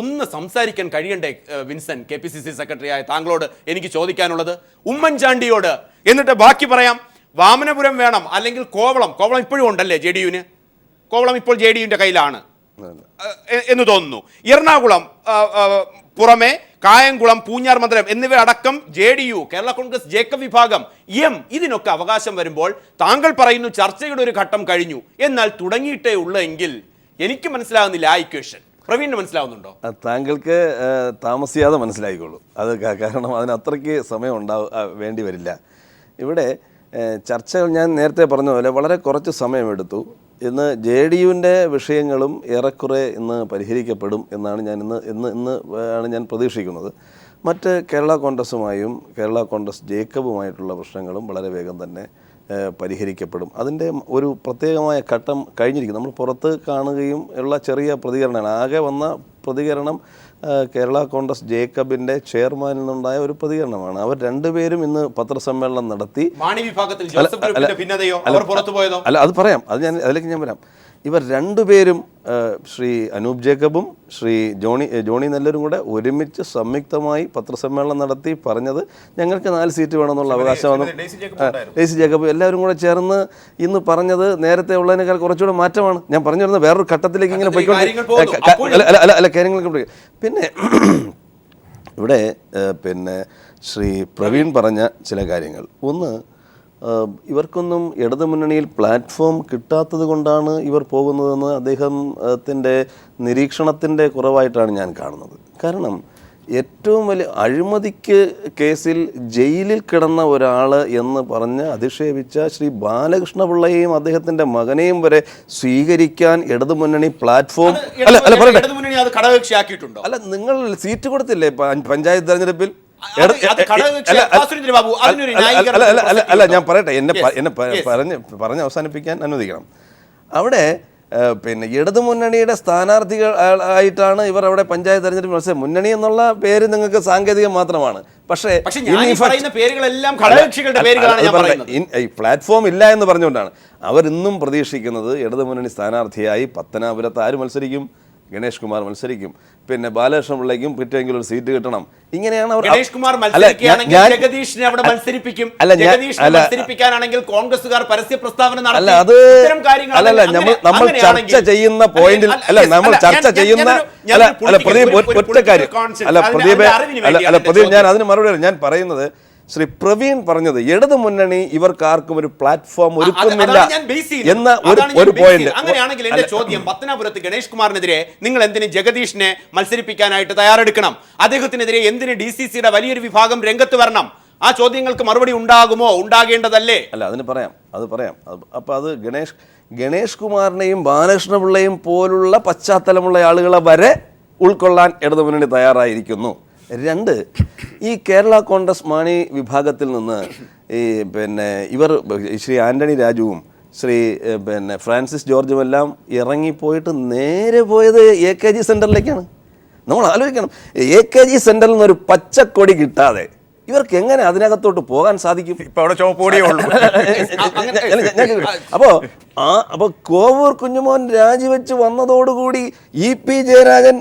ഒന്ന് സംസാരിക്കാൻ കഴിയണ്ടേ? വിൻസെന്റ്, KPCC സെക്രട്ടറിയായ താങ്കളോട് എനിക്ക് ചോദിക്കാനുള്ളത്. ഉമ്മൻചാണ്ടിയോട്. എന്നിട്ട് ബാക്കി പറയാം. വാമനപുരം വേണം, അല്ലെങ്കിൽ കോവളം. കോവളം ഇപ്പോഴും ഉണ്ടല്ലേ JDU-ന്? കോവളം ഇപ്പോൾ JDU-ന്റെ കയ്യിലാണ് എന്ന് തോന്നുന്നു. എറണാകുളം പുറമെ കായംകുളം, പൂഞ്ഞാർ മന്ദിരം എന്നിവ അടക്കം JDU, കേരള കോൺഗ്രസ് ജേക്കബ് വിഭാഗം, ഇതിനൊക്കെ അവകാശം വരുമ്പോൾ താങ്കൾ പറയുന്നു ചർച്ചയുടെ ഒരു ഘട്ടം കഴിഞ്ഞു, എന്നാൽ തുടങ്ങിയിട്ടേ ഉള്ളൂ എങ്കിൽ എനിക്ക് മനസ്സിലാകുന്നില്ല ആ ഇക്വേഷൻ. പ്രവീണിന് മനസ്സിലാവുന്നുണ്ടോ? താങ്കൾക്ക് താമസിയാതെ മനസ്സിലായിക്കോളൂ. അത് കാരണം അതിന് അത്രയ്ക്ക് സമയം വേണ്ടി വരില്ല. ഇവിടെ ചർച്ചകൾ ഞാൻ നേരത്തെ പറഞ്ഞ പോലെ വളരെ കുറച്ച് സമയമെടുത്തു. ഇന്ന് JDU-ൻ്റെ വിഷയങ്ങളും ഏറെക്കുറെ ഇന്ന് പരിഹരിക്കപ്പെടും എന്നാണ് ഞാൻ പ്രതീക്ഷിക്കുന്നത്. മറ്റ് കേരള കോൺഗ്രസുമായും കേരള കോൺഗ്രസ് ജേക്കബുമായിട്ടുള്ള പ്രശ്നങ്ങളും വളരെ വേഗം തന്നെ പരിഹരിക്കപ്പെടും. അതിൻ്റെ ഒരു പ്രത്യേകമായ ഘട്ടം കഴിഞ്ഞിരിക്കും. നമ്മൾ പുറത്ത് കാണുകയും ഉള്ള ചെറിയ പ്രതികരണമാണ്. ആകെ വന്ന പ്രതികരണം കേരള കോൺഗ്രസ് ജേക്കബിൻ്റെ ചെയർമാനിൽ നിന്നുണ്ടായ ഒരു പ്രതികരണമാണ്. അവർ രണ്ടുപേരും ഇന്ന് പത്രസമ്മേളനം നടത്തി. അല്ല, അത് പറയാം, അതിലേക്ക് ഞാൻ വരാം. ഇവർ രണ്ടുപേരും ശ്രീ അനൂപ് ജേക്കബും ശ്രീ ജോണി നെല്ലരും കൂടെ ഒരുമിച്ച് സംയുക്തമായി പത്രസമ്മേളനം നടത്തി പറഞ്ഞത് ഞങ്ങൾക്ക് 4 സീറ്റ് വേണമെന്നുള്ള അവകാശമാണ്. ഡെയ്സി ജേക്കബ് എല്ലാവരും കൂടെ ചേർന്ന് ഇന്ന് പറഞ്ഞത് നേരത്തെ ഉള്ളതിനേക്കാൾ കുറച്ചുകൂടെ മാറ്റമാണ്. ഞാൻ പറഞ്ഞു വരുന്നത് വേറൊരു ഘട്ടത്തിലേക്ക് ഇങ്ങനെ കാര്യങ്ങൾ. പിന്നെ ഇവിടെ ശ്രീ പ്രവീൺ പറഞ്ഞ ചില കാര്യങ്ങൾ. ഒന്ന്, ഇവർക്കൊന്നും ഇടതുമുന്നണിയിൽ പ്ലാറ്റ്ഫോം കിട്ടാത്തത് കൊണ്ടാണ് ഇവർ പോകുന്നതെന്ന് അദ്ദേഹത്തിൻ്റെ നിരീക്ഷണത്തിൻ്റെ കുറവായിട്ടാണ് ഞാൻ കാണുന്നത്. കാരണം ഏറ്റവും വലിയ അഴിമതിക്ക് കേസിൽ ജയിലിൽ കിടന്ന ഒരാൾ എന്ന് പറഞ്ഞ് അധിക്ഷേപിച്ച ശ്രീ ബാലകൃഷ്ണപിള്ളയെയും അദ്ദേഹത്തിൻ്റെ മകനെയും വരെ സ്വീകരിക്കാൻ ഇടതുമുന്നണി പ്ലാറ്റ്ഫോം അല്ല, നിങ്ങൾ സീറ്റ് കൊടുത്തില്ലേ പഞ്ചായത്ത് തെരഞ്ഞെടുപ്പിൽ? അല്ല, ഞാൻ പറയട്ടെ, എന്നെ പറഞ്ഞ് അവസാനിപ്പിക്കാൻ അനുവദിക്കണം. അവിടെ ഇടതുമുന്നണിയുടെ സ്ഥാനാർത്ഥികളായിട്ടാണ് ഇവർ അവിടെ പഞ്ചായത്ത് തെരഞ്ഞെടുപ്പ് മത്സരം. മുന്നണി എന്നുള്ള പേര് നിങ്ങൾക്ക് സാങ്കേതികം മാത്രമാണ്. പക്ഷേ ഈ പ്ലാറ്റ്ഫോം ഇല്ല എന്ന് പറഞ്ഞുകൊണ്ടാണ് അവരിന്നും പ്രതീക്ഷിക്കുന്നത് ഇടതുമുന്നണി സ്ഥാനാർത്ഥിയായി പത്തനാപുരത്ത് ആര് മത്സരിക്കും? ഗണേഷ് കുമാർ മത്സരിക്കും. പിന്നെ ബാലകൃഷ്ണ പിള്ളയ്ക്കും പിറ്റെങ്കിലും ഒരു സീറ്റ് കിട്ടണം. ഇങ്ങനെയാണ് അവർ. ഗണേഷ് കുമാർ ജഗദീഷിനെ അവിടെ മത്സരിപ്പിക്കും. മത്സരിപ്പിക്കാനാണെങ്കിൽ കോൺഗ്രസുകാർ പരസ്യ പ്രസ്താവന നമ്മൾ ചർച്ച ചെയ്യുന്ന പോയിന്റിൽ നമ്മൾ ചർച്ച ചെയ്യുന്ന ഒറ്റ കാര്യം പ്രദീപ്, ഞാൻ അതിന് മറുപടി ഞാൻ പറയുന്നത് ശ്രീ പ്രവീൺ പറഞ്ഞത് ഇടതുമുന്നണി ഇവർക്കാർക്കും ഒരു പ്ലാറ്റ്ഫോം ഒരുക്കുന്നില്ല എന്ന ഒരു പോയിന്റ്. അങ്ങനെയാണെങ്കിൽ എന്റെ ചോദ്യം, പത്തനാപുരത്ത് ഗണേഷ് കുമാറിനെതിരെ നിങ്ങൾ എന്തിന് ജഗദീഷിനെ മത്സരിപ്പിക്കാനായിട്ട് തയ്യാറെടുക്കണം? അദ്ദേഹത്തിനെതിരെ എന്തിന് DCCയുടെ വലിയൊരു വിഭാഗം രംഗത്ത് വരണം? ആ ചോദ്യങ്ങൾക്ക് മറുപടി ഉണ്ടാകുമോ? ഉണ്ടാകേണ്ടതല്ലേ? അല്ല, അത് പറയാം. അപ്പൊ അത് ഗണേഷ് കുമാറിനെയും ബാലകൃഷ്ണപിള്ളയും പോലുള്ള പശ്ചാത്തലമുള്ള ആളുകളെ വരെ ഉൾക്കൊള്ളാൻ ഇടതുമുന്നണി തയ്യാറായിരിക്കുന്നു. 2, ഈ കേരള കോൺഗ്രസ് മാണി വിഭാഗത്തിൽ നിന്ന് ഇവർ ശ്രീ ആന്റണി രാജുവും ശ്രീ ഫ്രാൻസിസ് ജോർജുമെല്ലാം ഇറങ്ങിപ്പോയിട്ട് നേരെ പോയത് AKG സെന്ററിലേക്കാണ്. നമ്മൾ ആലോചിക്കണം, AKG സെന്ററിൽ നിന്നൊരു പച്ചക്കൊടി കിട്ടാതെ ഇവർക്ക് എങ്ങനെ അതിനകത്തോട്ട് പോകാൻ സാധിക്കും? ഇപ്പൊ അവിടെ ചോപ്പൊടിയേ ഉള്ളൂ. അപ്പൊ കോവൂർ കുഞ്ഞുമോൻ രാജിവെച്ച് വന്നതോടുകൂടി EP ജയരാജൻ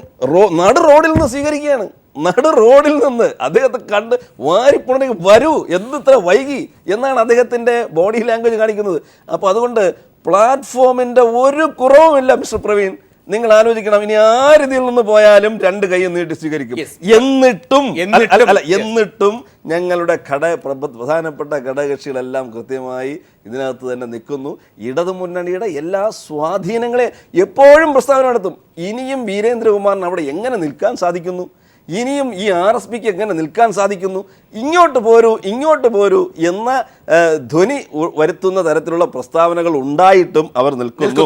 നടു റോഡിൽ നിന്ന് സ്വീകരിക്കുകയാണ്. നടു റോഡിൽ നിന്ന് അദ്ദേഹത്തെ കണ്ട് വാരിപ്പുണക്ക് വരൂ, എന്തിത്ര വൈകി എന്നാണ് അദ്ദേഹത്തിൻ്റെ ബോഡി ലാംഗ്വേജ് കാണിക്കുന്നത്. അപ്പോൾ അതുകൊണ്ട് പ്ലാറ്റ്ഫോമിൻ്റെ ഒരു കുറവുമില്ല മിസ്റ്റർ പ്രവീൺ. നിങ്ങൾ ആലോചിക്കണം, ഇനി ആ രീതിയിൽ നിന്ന് പോയാലും 2 കൈ നീട്ടി സ്വീകരിക്കും. എന്നിട്ടും ഞങ്ങളുടെ പ്രധാനപ്പെട്ട ഘടകകക്ഷികളെല്ലാം കൃത്യമായി ഇതിനകത്ത് തന്നെ നിൽക്കുന്നു. ഇടതുമുന്നണിയുടെ എല്ലാ സ്വാധീനങ്ങളെ എപ്പോഴും പ്രസ്താവന നടത്തും. ഇനിയും വീരേന്ദ്രകുമാറിന് അവിടെ എങ്ങനെ നിൽക്കാൻ സാധിക്കുന്നു? ഇനിയും ഈ RSPക്ക് എങ്ങനെ നിൽക്കാൻ സാധിക്കുന്നു? ഇങ്ങോട്ട് പോരൂ എന്ന ധ്വനി വരുത്തുന്ന തരത്തിലുള്ള പ്രസ്താവനകൾ ഉണ്ടായിട്ടും അവർ നിൽക്കുന്നു.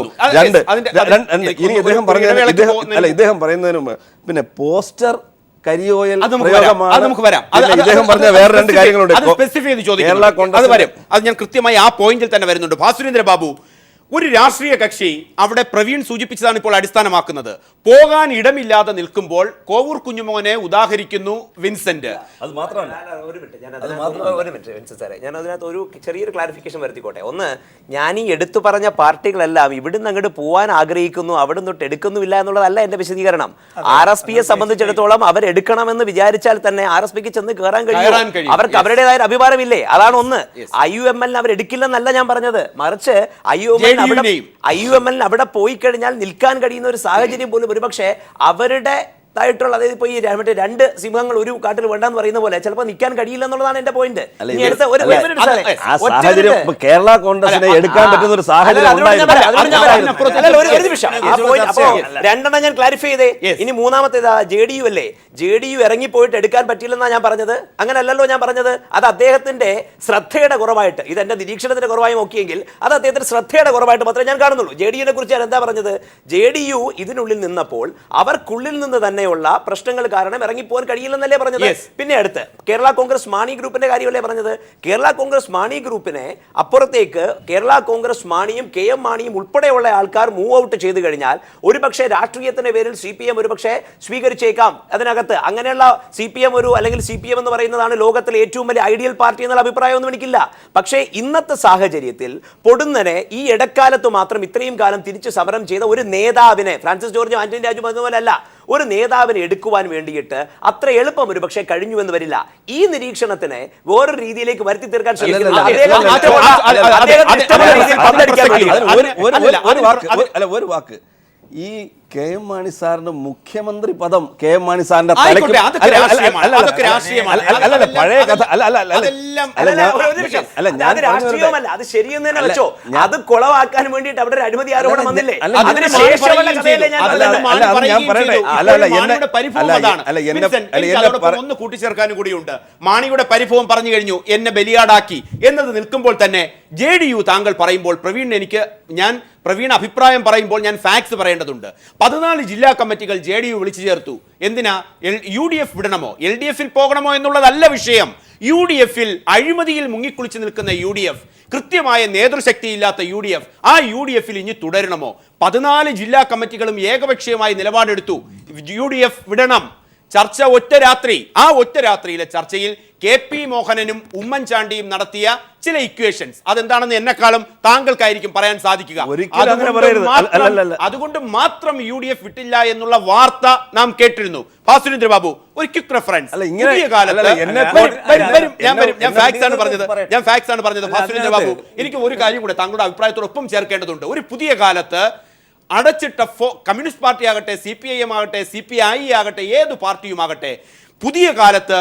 ഇനി ഇദ്ദേഹം പറയുന്നതിന് മുമ്പ് പിന്നെ പോസ്റ്റർ കരിയോയൽ ഇദ്ദേഹം പറഞ്ഞ വേറെ 2 കാര്യങ്ങളുണ്ട്. അത് ഞാൻ കൃത്യമായി ആ പോയിന്റിൽ തന്നെ വരുന്നുണ്ട്. ഭാസുരേന്ദ്ര ബാബു, ഒരു രാഷ്ട്രീയ കക്ഷി അവിടെ പ്രവീൺ സൂചിപ്പിച്ചതാണ് ഇപ്പോൾ അടിസ്ഥാനമാക്കുന്നത്. പോകാൻ ഇടമില്ലാതെ നിൽക്കുമ്പോൾ കോവൂർ കുഞ്ഞുമോനെ ഉദാഹരിക്കുന്നു വിൻസെന്റ്. അത് മാത്രമല്ല, ഒരു മിനിറ്റ് വിൻസെന്റ് സാറേ, ഞാൻ അതിനകത്ത് ഒരു ചെറിയൊരു ക്ലാരിഫിക്കേഷൻ വരുത്തിക്കോട്ടെ. ഒന്ന്, ഞാൻ ഈ എടുത്തു പറഞ്ഞ പാർട്ടികളെല്ലാം ഇവിടുന്ന് അങ്ങോട്ട് പോകാൻ ആഗ്രഹിക്കുന്നു, അവിടെ തൊട്ട് എടുക്കുന്നുമില്ല എന്നുള്ളതല്ല എന്റെ വിശദീകരണം. RSPയെ സംബന്ധിച്ചിടത്തോളം അവരെടുക്കണമെന്ന് വിചാരിച്ചാൽ തന്നെ RSPക്ക് ചെന്ന് കയറാൻ കഴിയും. അവർക്ക് അവരുടേതായ അഭിമാനമില്ലേ? അതാണ് ഒന്ന്. IUML അവരെടുക്കില്ലെന്നല്ല ഞാൻ പറഞ്ഞത്, മറിച്ച് IUML അവിടെ പോയി കഴിഞ്ഞാൽ നിൽക്കാൻ കഴിയുന്ന ഒരു സാഹചര്യം പോലും ഒരുപക്ഷെ അവരുടെ ായിട്ടുള്ള, അതായത് ഇപ്പൊ ഈ മറ്റേ രണ്ട് സിംഹങ്ങൾ ഒരു കാട്ടിൽ വേണ്ടെന്ന് പറയുന്ന പോലെ ചിലപ്പോൾ നിൽക്കാൻ കഴിയില്ല എന്നുള്ളതാണ് എന്റെ പോയിന്റ്. കേരള കോൺഗ്രസിനെ എടുക്കാൻ പറ്റുന്ന ഒരു സാഹചര്യം രണ്ടെണ്ണം ഞാൻ ക്ലാരിഫൈ ചെയ്തേ. ഇനി മൂന്നാമത്തേതാ JDU അല്ലേ? JDU ഇറങ്ങിപ്പോയിട്ട് എടുക്കാൻ പറ്റില്ലെന്നാ ഞാൻ പറഞ്ഞത്. അങ്ങനല്ലല്ലോ ഞാൻ പറഞ്ഞത്. അത് അദ്ദേഹത്തിന്റെ ശ്രദ്ധയുടെ കുറവായിട്ട്, ഇത് എന്റെ നിരീക്ഷണത്തിന്റെ കുറവായി നോക്കിയെങ്കിൽ അത് അദ്ദേഹത്തിന്റെ ശ്രദ്ധയുടെ കുറവായിട്ട് മാത്രമേ ഞാൻ കാണുന്നുള്ളൂ. JDUവിനെ കുറിച്ച് ഞാൻ എന്താ പറഞ്ഞത്? JDU ഇതിനുള്ളിൽ നിന്നപ്പോൾ അവർക്കുള്ളിൽ നിന്ന് തന്നെ പ്രശ്നങ്ങൾ കാരണം ഇറങ്ങിപ്പോകാൻ കഴിയില്ലെന്നല്ലേ പറഞ്ഞത്. പിന്നെ അടുത്ത് കേരള കോൺഗ്രസ് മാണി ഗ്രൂപ്പിന്റെ കാര്യമല്ലേ പറഞ്ഞത്? കേരള കോൺഗ്രസ് മാണി ഗ്രൂപ്പിനെ അപ്പുറത്തേക്ക് കേരള കോൺഗ്രസ് മാണിയും KM മാണിയും ഉൾപ്പെടെയുള്ള ആൾക്കാർ മൂവ് ഔട്ട് ചെയ്തു കഴിഞ്ഞാൽ ഒരുപക്ഷെ രാഷ്ട്രീയത്തിന്റെ പേരിൽ CPM ഒരുപക്ഷെ സ്വീകരിച്ചേക്കാം അതിനകത്ത്. അങ്ങനെയുള്ള CPM അല്ലെങ്കിൽ CPM എന്ന് പറയുന്നതാണ് ലോകത്തിലെ ഏറ്റവും വലിയ ഐഡിയൽ പാർട്ടി എന്നുള്ള അഭിപ്രായമൊന്നും എനിക്കില്ല. പക്ഷേ ഇന്നത്തെ സാഹചര്യത്തിൽ പൊടുന്നനെ ഈ ഇടക്കാലത്ത് മാത്രം ഇത്രയും കാലം തിരിച്ചു സമരം ചെയ്ത ഒരു നേതാവിനെ, ഫ്രാൻസിസ് ജോർജ്, ആന്റണി രാജു പറഞ്ഞതുപോലല്ല, ഒരു നേതാവിനെ എടുക്കുവാൻ വേണ്ടിയിട്ട് അത്ര എളുപ്പം ഒരു പക്ഷേ കഴിഞ്ഞു എന്ന് വരില്ല. ഈ നിരീക്ഷണത്തിനെ വേറൊരു രീതിയിലേക്ക് വരുത്തി തീർക്കാൻ ശ്രമിക്കുന്നത് ഒരു വാക്ക്, ഈ KM മാണി സാറിന്റെ മുഖ്യമന്ത്രി പദം KM മാണി സാറിന്റെ പഴയ കഥ രാഷ്ട്രീയമല്ല, അത് ശരിയെന്ന് തന്നെ വെച്ചോ. അത് കുളവാക്കാൻ വേണ്ടിയിട്ട് അവിടെ ഒരു അഴിമതി ആരോപണം വന്നില്ലേ? ഒന്ന് കൂട്ടിച്ചേർക്കാനും കൂടിയുണ്ട്. മാണിയുടെ പരിഭവം പറഞ്ഞു കഴിഞ്ഞു, എന്നെ ബലിയാടാക്കി എന്നത് നിൽക്കുമ്പോൾ തന്നെ JDU താങ്കൾ പറയുമ്പോൾ പ്രവീൺ അഭിപ്രായം പറയുമ്പോൾ ഞാൻ ഫാക്സ് പറയേണ്ടതുണ്ട്. 14 ജില്ലാ കമ്മിറ്റികൾ JDU വിളിച്ചു ചേർത്തു. എന്തിനാ? UDF വിടണമോ LDFിൽ പോകണമോ എന്നുള്ളതല്ല വിഷയം. UDFിൽ അഴിമതിയിൽ മുങ്ങിക്കുളിച്ച് നിൽക്കുന്ന UDF, കൃത്യമായ നേതൃശക്തിയില്ലാത്ത UDF, ആ UDFിൽ ഇനി തുടരണമോ? 14 ജില്ലാ കമ്മിറ്റികളും ഏകപക്ഷീയമായി നിലപാടെടുത്തു, UDF വിടണം. ചർച്ച ഒറ്റ രാത്രി. ആ ഒറ്റ രാത്രിയിലെ ചർച്ചയിൽ KP മോഹനനും ഉമ്മൻചാണ്ടിയും നടത്തിയ ചില ഇക്വേഷൻസ്, അതെന്താണെന്ന് എന്നെക്കാളും താങ്കൾക്കായിരിക്കും പറയാൻ സാധിക്കുക. അതുകൊണ്ട് മാത്രം UDF വിട്ടില്ല എന്നുള്ള വാർത്ത നാം കേട്ടിരുന്നു. ഭാസുരേന്ദ്ര ബാബു, ഒരു ക്വിക്ക് റെഫറൻസ്. പുതിയ കാലത്ത് ഞാൻ ഫാക്സ് ആണ് പറഞ്ഞത്. ഭാസുരേന്ദ്ര ബാബു, എനിക്ക് ഒരു കാര്യം കൂടെ താങ്കളുടെ അഭിപ്രായത്തോടൊപ്പം ചേർക്കേണ്ടതുണ്ട്. ഒരു പുതിയ കാലത്ത് അടച്ചിട്ട കമ്മ്യൂണിസ്റ്റ് പാർട്ടി ആകട്ടെ, CPIM ആകട്ടെ, CPI ആകട്ടെ, ഏത് പാർട്ടിയുമാകട്ടെ, പുതിയ കാലത്ത്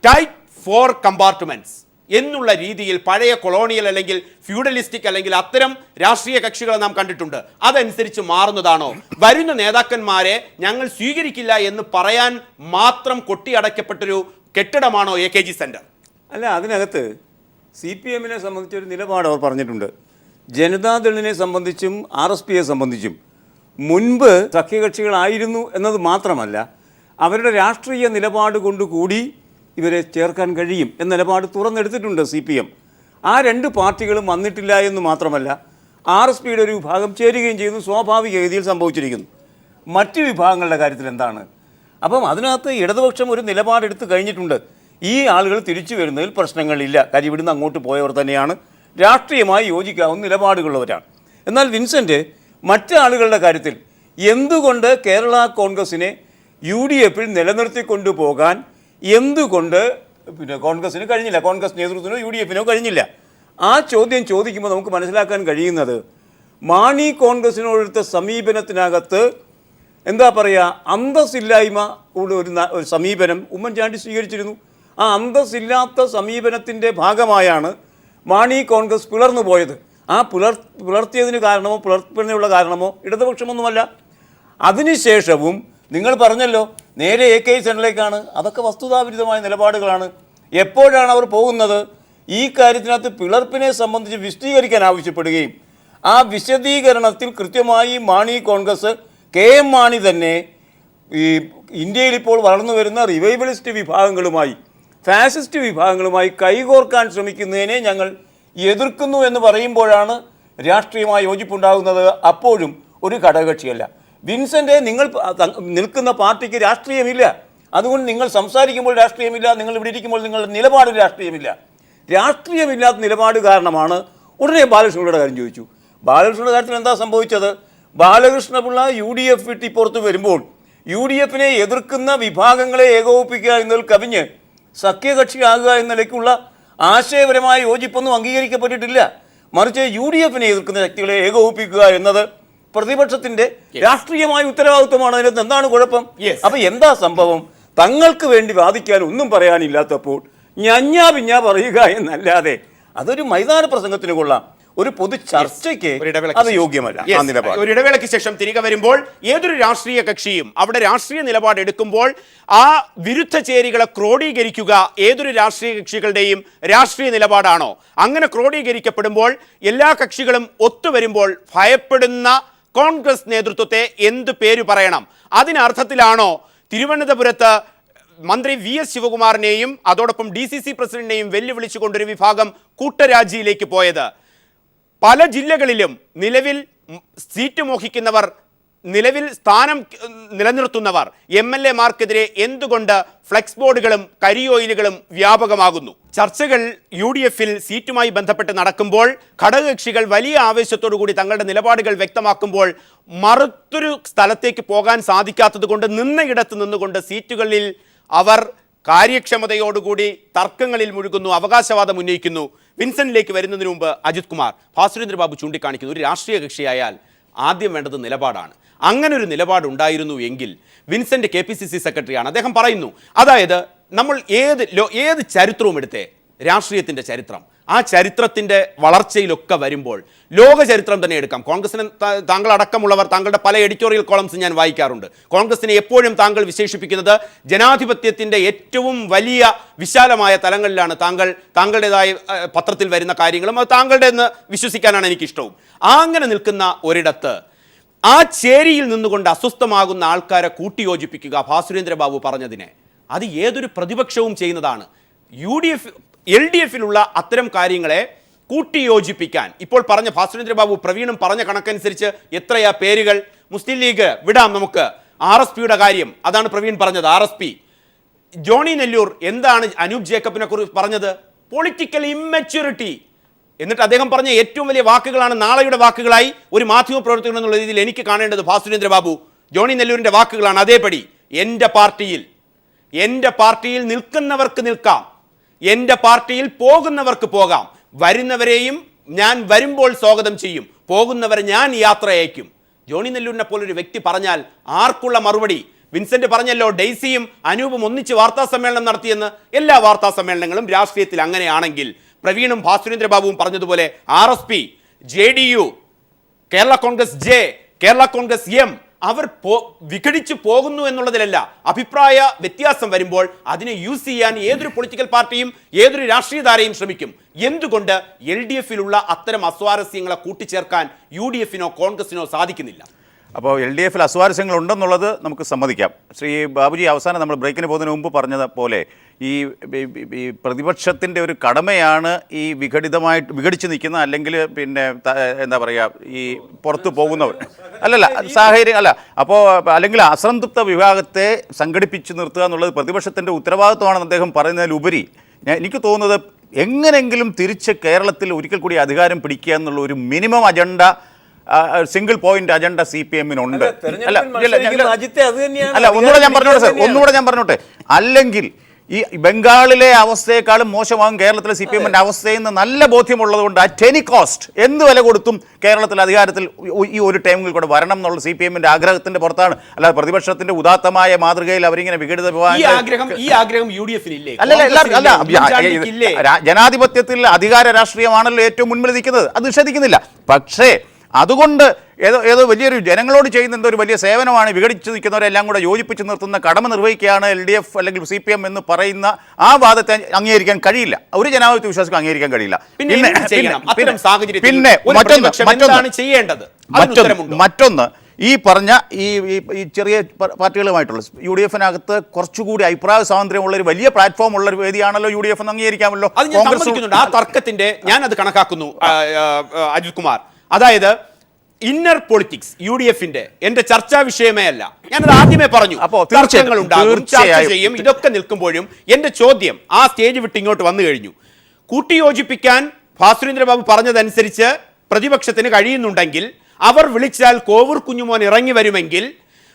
ടൈറ്റ് 4 കമ്പാർട്ട്മെന്റ്സ് എന്നുള്ള രീതിയിൽ പഴയ കൊളോണിയൽ അല്ലെങ്കിൽ ഫ്യൂഡലിസ്റ്റിക് അല്ലെങ്കിൽ അത്തരം രാഷ്ട്രീയ കക്ഷികളെ നാം കണ്ടിട്ടുണ്ട്. അതനുസരിച്ച് മാറുന്നതാണോ? വരുന്ന നേതാക്കന്മാരെ ഞങ്ങൾ സ്വീകരിക്കില്ല എന്ന് പറയാൻ മാത്രം കൊട്ടിയടയ്ക്കപ്പെട്ടൊരു കെട്ടിടമാണോ AKG സെന്റർ? അല്ല, അതിനകത്ത് CPMനെ സംബന്ധിച്ചൊരു നിലപാട് അവർ പറഞ്ഞിട്ടുണ്ട്. ജനതാദളിനെ സംബന്ധിച്ചും RSPയെ സംബന്ധിച്ചും മുൻപ് സഖ്യകക്ഷികളായിരുന്നു എന്നത് മാത്രമല്ല, അവരുടെ രാഷ്ട്രീയ നിലപാട് കൊണ്ടുകൂടി ഇവരെ ചേർക്കാൻ കഴിയും എന്ന നിലപാട് തുറന്നെടുത്തിട്ടുണ്ട് CPM. ആ രണ്ട് പാർട്ടികളും വന്നിട്ടില്ല എന്ന് മാത്രമല്ല, RSPയുടെ ഒരു വിഭാഗം ചേരുകയും ചെയ്യുന്നു. സ്വാഭാവിക രീതിയിൽ സംഭവിച്ചിരിക്കുന്നു. മറ്റ് വിഭാഗങ്ങളുടെ കാര്യത്തിൽ എന്താണ്? അപ്പം അതിനകത്ത് ഇടതുപക്ഷം ഒരു നിലപാടെടുത്ത് കഴിഞ്ഞിട്ടുണ്ട്. ഈ ആളുകൾ തിരിച്ചു വരുന്നതിൽ പ്രശ്നങ്ങളില്ല. കാര്യം ഇവിടുന്ന് അങ്ങോട്ട് പോയവർ തന്നെയാണ്, രാഷ്ട്രീയമായി യോജിക്കാവുന്ന നിലപാടുകളുള്ളവരാണ്. എന്നാൽ വിൻസെൻ്റ്, മറ്റ് ആളുകളുടെ കാര്യത്തിൽ എന്തുകൊണ്ട് കേരള കോൺഗ്രസിനെ UDFിൽ നിലനിർത്തിക്കൊണ്ടു പോകാൻ എന്തുകൊണ്ട് കോൺഗ്രസിന് കഴിഞ്ഞില്ല, കോൺഗ്രസ് നേതൃത്വത്തിനോ UDFിനോ കഴിഞ്ഞില്ല? ആ ചോദ്യം ചോദിക്കുമ്പോൾ നമുക്ക് മനസ്സിലാക്കാൻ കഴിയുന്നത്, മാണി കോൺഗ്രസിനോടെടുത്ത സമീപനത്തിനകത്ത് എന്താ പറയുക, അന്തസ്സില്ലായ്മ ഉള്ള ഒരു സമീപനം ഉമ്മൻചാണ്ടി സ്വീകരിച്ചിരുന്നു. ആ അന്തസ്സില്ലാത്ത സമീപനത്തിൻ്റെ ഭാഗമായാണ് മാണി കോൺഗ്രസ് പിളർന്നു പോയത്. ആ പുലർത്തിയതിന് കാരണമോ പുലർത്തുന്നതിനുള്ള കാരണമോ ഇടതുപക്ഷമൊന്നുമല്ല. അതിനുശേഷവും നിങ്ങൾ പറഞ്ഞല്ലോ നേരെ AKG സെന്ററിലേക്കാണ്. അതൊക്കെ വസ്തുതാവിരുദ്ധമായ നിലപാടുകളാണ്. എപ്പോഴാണ് അവർ പോകുന്നത്? ഈ കാര്യത്തിനകത്ത് പിളർപ്പിനെ സംബന്ധിച്ച് വിശദീകരിക്കാൻ ആവശ്യപ്പെടുകയും ആ വിശദീകരണത്തിൽ കൃത്യമായി മാണി കോൺഗ്രസ്, KM മാണി തന്നെ ഈ ഇന്ത്യയിൽ ഇപ്പോൾ വളർന്നു വരുന്ന റിവൈവലിസ്റ്റ് വിഭാഗങ്ങളുമായി, ഫാസിസ്റ്റ് വിഭാഗങ്ങളുമായി കൈകോർക്കാൻ ശ്രമിക്കുന്നതിനെ ഞങ്ങൾ എതിർക്കുന്നു എന്ന് പറയുമ്പോഴാണ് രാഷ്ട്രീയമായ യോജിപ്പുണ്ടാകുന്നത് അപ്പോഴും ഒരു ഘടകകക്ഷിയല്ല. വിൻസെൻ്റ്, നിങ്ങൾ നിൽക്കുന്ന പാർട്ടിക്ക് രാഷ്ട്രീയമില്ല. അതുകൊണ്ട് നിങ്ങൾ സംസാരിക്കുമ്പോൾ രാഷ്ട്രീയമില്ല, നിങ്ങൾ ഇവിടെ ഇരിക്കുമ്പോൾ നിങ്ങളുടെ നിലപാടിൽ രാഷ്ട്രീയമില്ല. രാഷ്ട്രീയമില്ലാത്ത നിലപാട് കാരണമാണ് ഉടനെ ബാലകൃഷ്ണപിള്ളയുടെ കാര്യം ചോദിച്ചു. ബാലകൃഷ്ണയുടെ കാര്യത്തിൽ എന്താ സംഭവിച്ചത്? ബാലകൃഷ്ണപിള്ള UDF വിട്ട് പുറത്ത് വരുമ്പോൾ UDF എതിർക്കുന്ന വിഭാഗങ്ങളെ ഏകോപിപ്പിക്കുക എന്നതിൽ കവിഞ്ഞ് സഖ്യകക്ഷിയാകുക എന്ന നിലയ്ക്കുള്ള ആശയപരമായ യോജിപ്പൊന്നും അംഗീകരിക്കപ്പെട്ടിട്ടില്ല. മറിച്ച് UDF എതിർക്കുന്ന ശക്തികളെ ഏകോപിപ്പിക്കുക എന്നത് പ്രതിപക്ഷത്തിന്റെ രാഷ്ട്രീയമായ ഉത്തരവാദിത്വമാണ്. അതിനകത്ത് എന്താണ് കുഴപ്പം? അപ്പൊ എന്താ സംഭവം? തങ്ങൾക്ക് വേണ്ടി വാദിക്കാൻ ഒന്നും പറയാനില്ലാത്തപ്പോൾ ഞഞ്ഞാ പറയുക എന്നല്ലാതെ അതൊരു മൈതാന പ്രസംഗത്തിന് കൊള്ളാം, ഒരു പൊതു ചർച്ചയ്ക്ക് അത് യോഗ്യമല്ല. ഒരു ഇടവേളയ്ക്ക് ശേഷം തിരികെ വരുമ്പോൾ ഏതൊരു രാഷ്ട്രീയ കക്ഷിയും അവിടെ രാഷ്ട്രീയ നിലപാട് എടുക്കുമ്പോൾ ആ വിരുദ്ധ ചേരികളെ ക്രോഡീകരിക്കുക ഏതൊരു രാഷ്ട്രീയ കക്ഷികളുടെയും രാഷ്ട്രീയ നിലപാടാണോ? അങ്ങനെ ക്രോഡീകരിക്കപ്പെടുമ്പോൾ എല്ലാ കക്ഷികളും ഒത്തുവരുമ്പോൾ ഭയപ്പെടുന്ന കോൺഗ്രസ് നേതൃത്വത്തെ എന്ത് പേര് പറയണം? അതിനർത്ഥത്തിലാണോ തിരുവനന്തപുരത്ത് മന്ത്രി VS ശിവകുമാറിനെയും അതോടൊപ്പം DCC പ്രസിഡന്റിനെയും വെല്ലുവിളിച്ചുകൊണ്ടൊരു വിഭാഗം കൂട്ടരാജിയിലേക്ക് പോയത്? പല ജില്ലകളിലും നിലവിൽ സീറ്റ് മോഹിക്കുന്നവർ, നിലവിൽ സ്ഥാനം നിലനിർത്തുന്നവർ MLA-മാർക്കെതിരെ എന്തുകൊണ്ട് ഫ്ലെക്സ് ബോർഡുകളും കരിയോയിലുകളും വ്യാപകമാകുന്നു? ചർച്ചകൾ UDF-ൽ സീറ്റുമായി ബന്ധപ്പെട്ട് നടക്കുമ്പോൾ ഘടകകക്ഷികൾ വലിയ ആവേശത്തോടു കൂടി തങ്ങളുടെ നിലപാടുകൾ വ്യക്തമാക്കുമ്പോൾ മറുത്തൊരു സ്ഥലത്തേക്ക് പോകാൻ സാധിക്കാത്തത് കൊണ്ട് നിന്നയിടത്ത് നിന്നുകൊണ്ട് സീറ്റുകളിൽ അവർ കാര്യക്ഷമതയോടുകൂടി തർക്കങ്ങളിൽ മുഴുകുന്നു, അവകാശവാദം ഉന്നയിക്കുന്നു. വിൻസെന്റിലേക്ക് വരുന്നതിന് മുമ്പ് അജിത് കുമാർ, ഭാസുരേന്ദ്ര ബാബു ചൂണ്ടിക്കാണിക്കുന്നു, ഒരു രാഷ്ട്രീയ കക്ഷിയായാൽ ആദ്യം വേണ്ടത് നിലപാടാണ്. അങ്ങനെ ഒരു നിലപാടുണ്ടായിരുന്നു എങ്കിൽ വിൻസെന്റ് KPCC സെക്രട്ടറിയാണ്. അദ്ദേഹം പറയുന്നു, അതായത് നമ്മൾ ഏത് ചരിത്രവും എടുത്തേ, രാഷ്ട്രീയത്തിൻ്റെ ചരിത്രം, ആ ചരിത്രത്തിൻ്റെ വളർച്ചയിലൊക്കെ വരുമ്പോൾ ലോക ചരിത്രം തന്നെ എടുക്കാം. കോൺഗ്രസിന് താങ്കൾ അടക്കമുള്ളവർ താങ്കളുടെ പല എഡിറ്റോറിയൽ കോളംസ് ഞാൻ വായിക്കാറുണ്ട്. കോൺഗ്രസിനെ എപ്പോഴും താങ്കൾ വിശേഷിപ്പിക്കുന്നത് ജനാധിപത്യത്തിൻ്റെ ഏറ്റവും വലിയ വിശാലമായ തലങ്ങളിലാണ് താങ്കളുടേതായ പത്രത്തിൽ വരുന്ന കാര്യങ്ങളും അത് താങ്കളുടെ എന്ന് വിശ്വസിക്കാനാണ് എനിക്കിഷ്ടവും. അങ്ങനെ നിൽക്കുന്ന ഒരിടത്ത് ആ ചേരിയിൽ നിന്നുകൊണ്ട് അസ്വസ്ഥമാകുന്ന ആൾക്കാരെ കൂട്ടിയോജിപ്പിക്കുക, ഭാസുരേന്ദ്ര ബാബു പറഞ്ഞതിനെ, അത് ഏതൊരു പ്രതിപക്ഷവും ചെയ്യുന്നതാണ്. LDF-ലുള്ള അത്തരം കാര്യങ്ങളെ കൂട്ടിയോജിപ്പിക്കാൻ ഇപ്പോൾ പറഞ്ഞ ഭാസുരേന്ദ്ര ബാബു, പ്രവീണും പറഞ്ഞ കണക്കനുസരിച്ച് എത്രയാ പേരുകൾ? മുസ്ലിം ലീഗ് വിടാം നമുക്ക്, RSPയുടെ കാര്യം അതാണ് പ്രവീൺ പറഞ്ഞത്. RSP ജോണി നെല്ലൂർ എന്താണ് അനൂപ് ജേക്കബിനെ കുറിച്ച് പറഞ്ഞത്? Political immaturity. എന്നിട്ട് അദ്ദേഹം പറഞ്ഞ ഏറ്റവും വലിയ വാക്കുകളാണ് നാളെയുടെ വാക്കുകളായി ഒരു മാധ്യമ പ്രവർത്തകൻ എന്നുള്ള രീതിയിൽ എനിക്ക് കാണേണ്ടത്. ഭാസുരേന്ദ്ര ബാബു ജോണി നെല്ലൂരിന്റെ വാക്കുകളാണ്. അതേപടി എൻ്റെ പാർട്ടിയിൽ നിൽക്കുന്നവർക്ക് നിൽക്കാം, എൻ്റെ പാർട്ടിയിൽ പോകുന്നവർക്ക് പോകാം, വരുന്നവരെയും ഞാൻ വരുമ്പോൾ സ്വാഗതം ചെയ്യും, പോകുന്നവരെ ഞാൻ യാത്ര അയക്കും. ജോണി നെല്ലൂരിനെ പോലൊരു വ്യക്തി പറഞ്ഞാൽ ആർക്കുള്ള മറുപടി? വിൻസെന്റ് പറഞ്ഞല്ലോ, ഡെയ്സിയും അനൂപും ഒന്നിച്ച് വാർത്താ സമ്മേളനം നടത്തിയെന്ന്. എല്ലാ വാർത്താ സമ്മേളനങ്ങളും രാഷ്ട്രീയത്തിൽ അങ്ങനെയാണെങ്കിൽ പ്രവീണും ഭാസുരേന്ദ്ര ബാബുവും പറഞ്ഞതുപോലെ RSP, JDU, Kerala Congress J, Kerala Congress M അവർ വിഘടിച്ചു പോകുന്നു എന്നുള്ളതിലല്ല, അഭിപ്രായ വ്യത്യാസം വരുമ്പോൾ അതിനെ യൂസ് ചെയ്യാൻ ഏതൊരു പൊളിറ്റിക്കൽ പാർട്ടിയും ഏതൊരു രാഷ്ട്രീയധാരയും ശ്രമിക്കും. എന്തുകൊണ്ട് LDF-ലുള്ള അത്തരം അസ്വാരസ്യങ്ങളെ കൂട്ടിച്ചേർക്കാൻ UDF-നോ കോൺഗ്രസിനോ സാധിക്കുന്നില്ല? അപ്പോൾ LDF-ൽ അസ്വാരസ്യങ്ങൾ ഉണ്ടെന്നുള്ളത് നമുക്ക് സമ്മതിക്കാം. ശ്രീ ബാബുജി, അവസാനം നമ്മൾ ബ്രേക്കിന് പോകുന്നതിന് മുമ്പ് പറഞ്ഞതുപോലെ ഈ പ്രതിപക്ഷത്തിൻ്റെ ഒരു കടമയാണ് ഈ വിഘടിച്ച് നിൽക്കുന്ന, അല്ലെങ്കിൽ പിന്നെ എന്താ പറയുക, ഈ പുറത്തു പോകുന്നവർ അല്ലല്ല സാഹചര്യം അല്ല, അപ്പോൾ അല്ലെങ്കിൽ അസംതൃപ്ത വിഭാഗത്തെ സംഘടിപ്പിച്ച് നിർത്തുക എന്നുള്ളത് പ്രതിപക്ഷത്തിൻ്റെ ഉത്തരവാദിത്വമാണെന്ന് അദ്ദേഹം പറയുന്നതിലുപരി എനിക്ക് തോന്നുന്നത് എങ്ങനെയെങ്കിലും തിരിച്ച് കേരളത്തിൽ ഒരിക്കൽ കൂടി അധികാരം പിടിക്കുക എന്നുള്ള ഒരു minimum agenda, single point agenda CPM-നുണ്ട്. അല്ല, ഒന്നുകൂടെ ഞാൻ പറഞ്ഞോട്ടെ. അല്ലെങ്കിൽ ഈ ബംഗാളിലെ അവസ്ഥയെക്കാളും മോശമാകും കേരളത്തിലെ CPM-ന്റെ അവസ്ഥയെന്ന് നല്ല ബോധ്യമുള്ളത് കൊണ്ട് അറ്റ് എനി കോസ്റ്റ് എന്ത് വില കൊടുത്തും കേരളത്തിൽ അധികാരത്തിൽ ഈ ഒരു ടൈമിൽ കൂടെ വരണം എന്നുള്ള CPM-ന്റെ ആഗ്രഹത്തിന്റെ പുറത്താണ്. അല്ലാതെ പ്രതിപക്ഷത്തിന്റെ ഉദാത്തമായ മാതൃകയിൽ അവരിങ്ങനെ വിഘടിത ജനാധിപത്യത്തിൽ അധികാര രാഷ്ട്രീയമാണല്ലോ ഏറ്റവും മുൻപിൽ നിൽക്കുന്നത്, അത് നിഷേധിക്കുന്നില്ല. പക്ഷേ അതുകൊണ്ട് ഏതോ വലിയൊരു ജനങ്ങളോട് ചെയ്യുന്ന എന്തോ ഒരു വലിയ സേവനമാണ് വിഘടിച്ച് നിൽക്കുന്നവരെല്ലാം കൂടെ യോജിപ്പിച്ച് നിർത്തുന്ന കടമ നിർവഹിക്കുകയാണ് LDF അല്ലെങ്കിൽ CPM എന്ന് പറയുന്ന ആ വാദത്തെ അംഗീകരിക്കാൻ കഴിയില്ല. ഒരു ജനാധിപത്യ വിശ്വാസിക്ക് അംഗീകരിക്കാൻ കഴിയില്ല. മറ്റൊന്ന് ഈ പറഞ്ഞ ഈ ചെറിയ പാർട്ടികളുമായിട്ടുള്ള UDF-നകത്ത് കുറച്ചുകൂടി അഭിപ്രായ സ്വാതന്ത്ര്യമുള്ള ഒരു വലിയ പ്ലാറ്റ്ഫോം ഉള്ള ഒരു വേദിയാണല്ലോ UDF എന്ന് അംഗീകരിക്കാമല്ലോ. ആ തർക്കത്തിന്റെ ഞാൻ അത് കണക്കാക്കുന്നു അജിത് കുമാർ. അതായത് ഇന്നർ പൊളിറ്റിക്സ് UDF-ന്റെ എന്റെ ചർച്ചാ വിഷയമേ അല്ല. ഞാനത് ആദ്യമേ പറഞ്ഞു. അപ്പോ തർക്കങ്ങൾ ഉണ്ടാകും, ചർച്ച തീർച്ചയായും ചെയ്യും. ഇതൊക്കെ നിൽക്കുമ്പോഴും എന്റെ ചോദ്യം ആ സ്റ്റേജ് വിട്ട് ഇങ്ങോട്ട് വന്നു കഴിഞ്ഞു. കൂട്ടിയോജിപ്പിക്കാൻ ഭാസുരേന്ദ്രബാബു പറഞ്ഞതനുസരിച്ച് പ്രതിപക്ഷത്തിന് കഴിയുന്നുണ്ടെങ്കിൽ, അവർ വിളിച്ചാൽ കോവൂർ കുഞ്ഞുമോൻ ഇറങ്ങി വരുമെങ്കിൽ,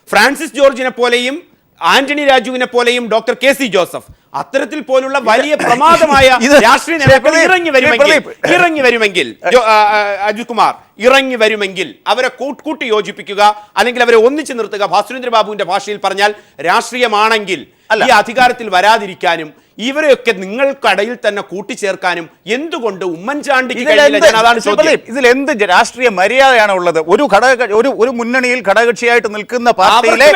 ഫ്രാൻസിസ് ജോർജിനെ പോലെയും ആന്റണി രാജുവിനെ പോലെയും ഡോക്ടർ KC ജോസഫ് അത്തരത്തിൽ പോലുള്ള വലിയ പ്രമാദമായ രാഷ്ട്രീയ നേതാക്കൾ ഇറങ്ങി വരുമെങ്കിൽ അജിത് കുമാർ ഇറങ്ങി വരുമെങ്കിൽ അവരെ കൂട്ടി യോജിപ്പിക്കുക, അല്ലെങ്കിൽ അവരെ ഒന്നിച്ചു നിർത്തുക. ഭാസുരേന്ദ്രബാബുവിന്റെ ഭാഷയിൽ പറഞ്ഞാൽ രാഷ്ട്രീയമാണെങ്കിൽ ഈ അധികാരത്തിൽ വരാതിരിക്കാനും ഇവരെയൊക്കെ നിങ്ങൾക്കടയിൽ തന്നെ കൂട്ടിച്ചേർക്കാനും എന്തുകൊണ്ട് ഉമ്മൻചാണ്ടിക്ക് ഇതിൽ എന്ത് രാഷ്ട്രീയ മര്യാദയാണ് ഉള്ളത്? ഒരു മുന്നണിയിൽ ഘടകകക്ഷിയായിട്ട് നിൽക്കുന്ന പാർട്ടിയിലെ